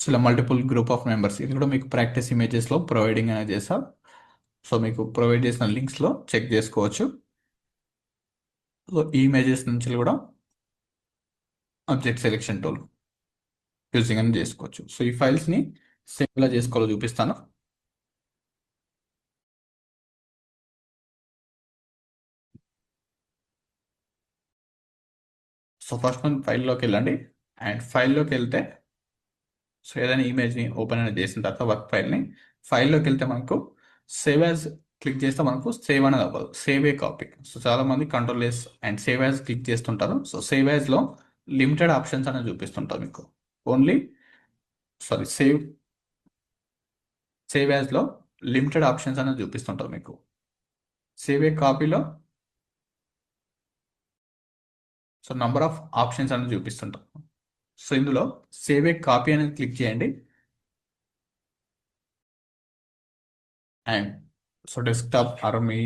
సో ఇలా మల్టిపుల్ గ్రూప్ ఆఫ్ మెంబర్స్ ఇది కూడా మీకు ప్రాక్టీస్ ఇమేజెస్లో ప్రొవైడింగ్ అనేది చేస్తాం. సో మీకు ప్రొవైడ్ చేసిన లింక్స్లో చెక్ చేసుకోవచ్చు. సో ఈ ఇమేజెస్ నుంచి కూడా ఆబ్జెక్ట్ సెలెక్షన్ టూల్ యూజింగ్ అని చేసుకోవచ్చు. సో ఈ ఫైల్స్ని సేవ్ ఎలా చేసుకోవాలో చూపిస్తాను. సో ఫస్ట్ మనం ఫైల్లోకి వెళ్ళండి. అండ్ ఫైల్లోకి వెళ్తే సో ఏదైనా ఇమేజ్ని ఓపెన్ అనేది చేసిన తర్వాత వర్క్ ఫైల్ని ఫైల్లోకి వెళ్తే మనకు సేవ్ యాజ్ క్లిక్ చేస్తే మనకు సేవ్ అనేది అవ్వదు, సేవ్ ఏ కాపీ. సో చాలా మంది control S and save as click చేస్తుంటారు. సో సేవ్ యాజ్లో లిమిటెడ్ ఆప్షన్స్ అనేది చూపిస్తుంటారు మీకు. ఓన్లీ సారీ సేవ్ యాజ్లో లిమిటెడ్ ఆప్షన్స్ అనేది చూపిస్తుంటారు మీకు. సేవ్ ఏ కాపీలో సో నంబర్ ఆఫ్ ఆప్షన్స్ అనేది చూపిస్తుంటాం. సో ఇందులో సేవ్ ఏ కాపీ అనేది క్లిక్ చేయండి. అండ్ సో డెస్క్టాప్ ఆర్ మీ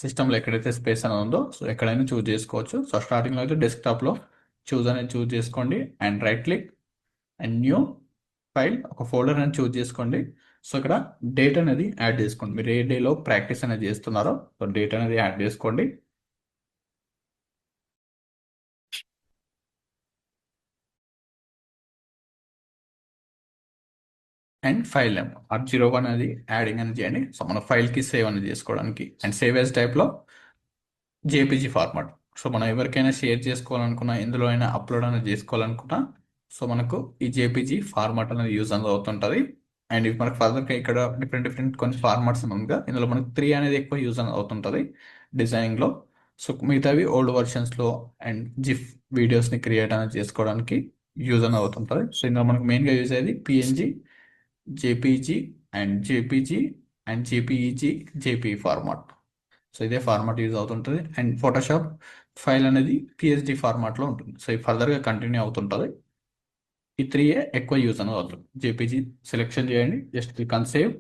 సిస్టంలో ఎక్కడైతే స్పేస్ అనేది ఉందో సో ఎక్కడైనా చూస్ చేసుకోవచ్చు. సో స్టార్టింగ్లో అయితే డెస్క్టాప్లో చూస్ చేసుకోండి. And right click and new file ఒక ఫోల్డర్ అనేది చూస్ చేసుకోండి. సో ఇక్కడ డేట్ అనేది యాడ్ చేసుకోండి. మీరు ఏ డేలో ప్రాక్టీస్ అనేది చేస్తున్నారో సో డేట్ అనేది యాడ్ చేసుకోండి. అండ్ ఫైల్ నేమ్ R01 అనేది యాడింగ్ అనేది చేయండి. సో మన ఫైల్కి సేవ్ అనేది చేసుకోవడానికి. అండ్ సేవ్ యాజ్ టైప్లో జేపీజీ ఫార్మాట్. సో మనం ఎవరికైనా షేర్ చేసుకోవాలనుకున్నా, ఎందులో అయినా అప్లోడ్ అనేది చేసుకోవాలనుకున్నా సో మనకు ఈ జేపీజీ ఫార్మాట్ అనేది యూజ్ అనేది అవుతుంటుంది. అండ్ ఇవి మనకు ఫర్దర్గా ఇక్కడ డిఫరెంట్ డిఫరెంట్ కొన్ని ఫార్మాట్స్ ఉందిగా, ఇందులో మనకు 3 అనేది ఎక్కువ యూజ్ అనేది అవుతుంటుంది డిజైనింగ్లో. సో మిగతావి ఓల్డ్ వర్షన్స్లో అండ్ జిఫ్ వీడియోస్ని క్రియేట్ అనేది చేసుకోవడానికి యూజ్ అనేది అవుతుంటుంది. సో ఇందులో మనకు మెయిన్గా యూజ్ అయ్యేది PNG, JPG and JPG and JPEG, JP format. So ఇదే ఫార్మాట్ యూజ్ అవుతుంటుంది. అండ్ ఫోటోషాప్ ఫైల్ అనేది పిఎస్డి ఫార్మాట్లో ఉంటుంది. సో ఇది ఫర్దర్గా కంటిన్యూ అవుతుంటుంది. ఈ 3 ఎక్కువ యూజ్ అనేది అవుతుంది. జేపీజీ సెలెక్షన్ చేయండి, just click on save.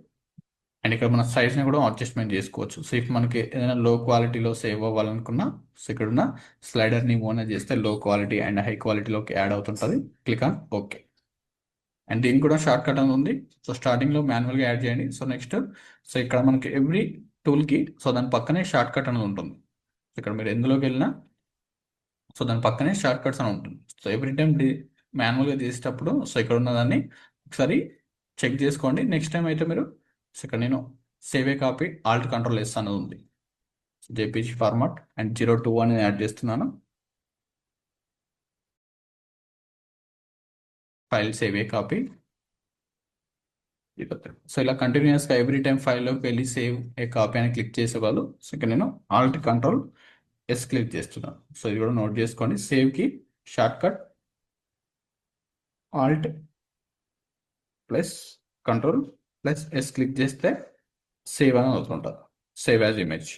And ఇక్కడ మన సైజ్ని కూడా అడ్జస్ట్మెంట్ చేసుకోవచ్చు. సో ఇఫ్ మనకి ఏదైనా లో క్వాలిటీలో సేవ్ అవ్వాలనుకున్నా సో ఇక్కడ ఉన్న స్లైడర్ని మూవ్ అనేది చేస్తే లో క్వాలిటీ అండ్ హై క్వాలిటీలోకి యాడ్ అవుతుంటుంది. Click on okay. అండ్ దీనికి కూడా షార్ట్ కట్ అనేది ఉంది. సో స్టార్టింగ్లో మాన్యువల్గా యాడ్ చేయండి. సో నెక్స్ట్ సో ఇక్కడ మనకి ఎవ్రీ టూల్కి సో దాని పక్కనే షార్ట్ కట్ అనేది ఉంటుంది. ఇక్కడ మీరు ఎందులోకి వెళ్ళినా సో దాని పక్కనే షార్ట్ కట్స్ అని ఉంటుంది. సో ఎవ్రీ టైం మాన్యువల్గా చేసేటప్పుడు సో ఇక్కడ ఉన్నదాన్ని ఒకసారి చెక్ చేసుకోండి. నెక్స్ట్ టైం అయితే మీరు సో ఇక్కడ నేను save a copy alt control S అనేది ఉంది. జేపీజీ ఫార్మాట్ అండ్ 02 అనేది యాడ్ చేస్తున్నాను. File save a copy. So ఇలా కంటిన్యూస్గా ఎవ్రీ టైం ఫైల్లోకి వెళ్ళి సేవ్ ఏ కాపీ అని క్లిక్ చేసేవాళ్ళు. సో ఇక్కడ నేను ఆల్ట్ కంట్రోల్ ఎస్ క్లిక్ చేస్తున్నాను. సో ఇది కూడా నోట్ చేసుకోండి. సేవ్కి shortcut alt plus control plus S click చేస్తే సేవ్ అని అవుతుంటుంది. Save as image.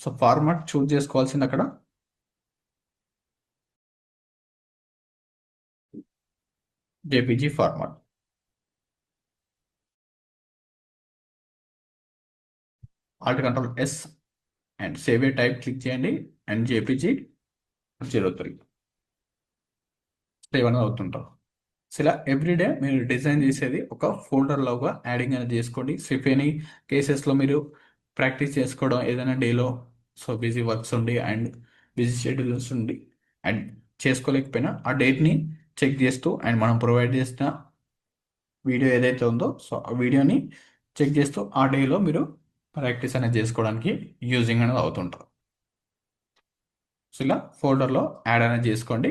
So format choose చేసుకోవాల్సింది అక్కడ JPG format. Alt control S and save a type click చేయండి అండ్ జేపీజీ 03 సేవ్ అనేది అవుతుంటాం. సో ఇలా ఎవ్రీడే మీరు డిజైన్ చేసేది ఒక ఫోల్డర్ లాగా యాడింగ్ అనేది చేసుకోండి. సో ఇఫ్ ఎనీ కేసెస్లో మీరు ప్రాక్టీస్ చేసుకోవడం ఏదైనా డేలో సో బిజీ వర్క్స్ ఉండి అండ్ బిజీ షెడ్యూల్స్ ఉండి అండ్ చేసుకోలేకపోయినా ఆ డేట్ని చెక్ చేస్తూ అండ్ మనం ప్రొవైడ్ చేసిన వీడియో ఏదైతే ఉందో సో ఆ వీడియోని చెక్ చేస్తూ ఆ డేలో మీరు ప్రాక్టీస్ అనేది చేసుకోవడానికి యూజింగ్ అనేది అవుతుంటారు. సో ఇలా ఫోల్డర్లో యాడ్ అనేది చేసుకోండి.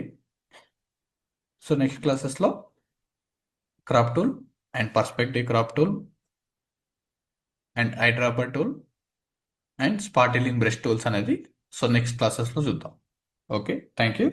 సో నెక్స్ట్ క్లాసెస్లో crop tool and perspective crop tool and eyedropper tool and spot healing brush tools అనేది సో నెక్స్ట్ క్లాసెస్లో చూద్దాం. Okay, thank you.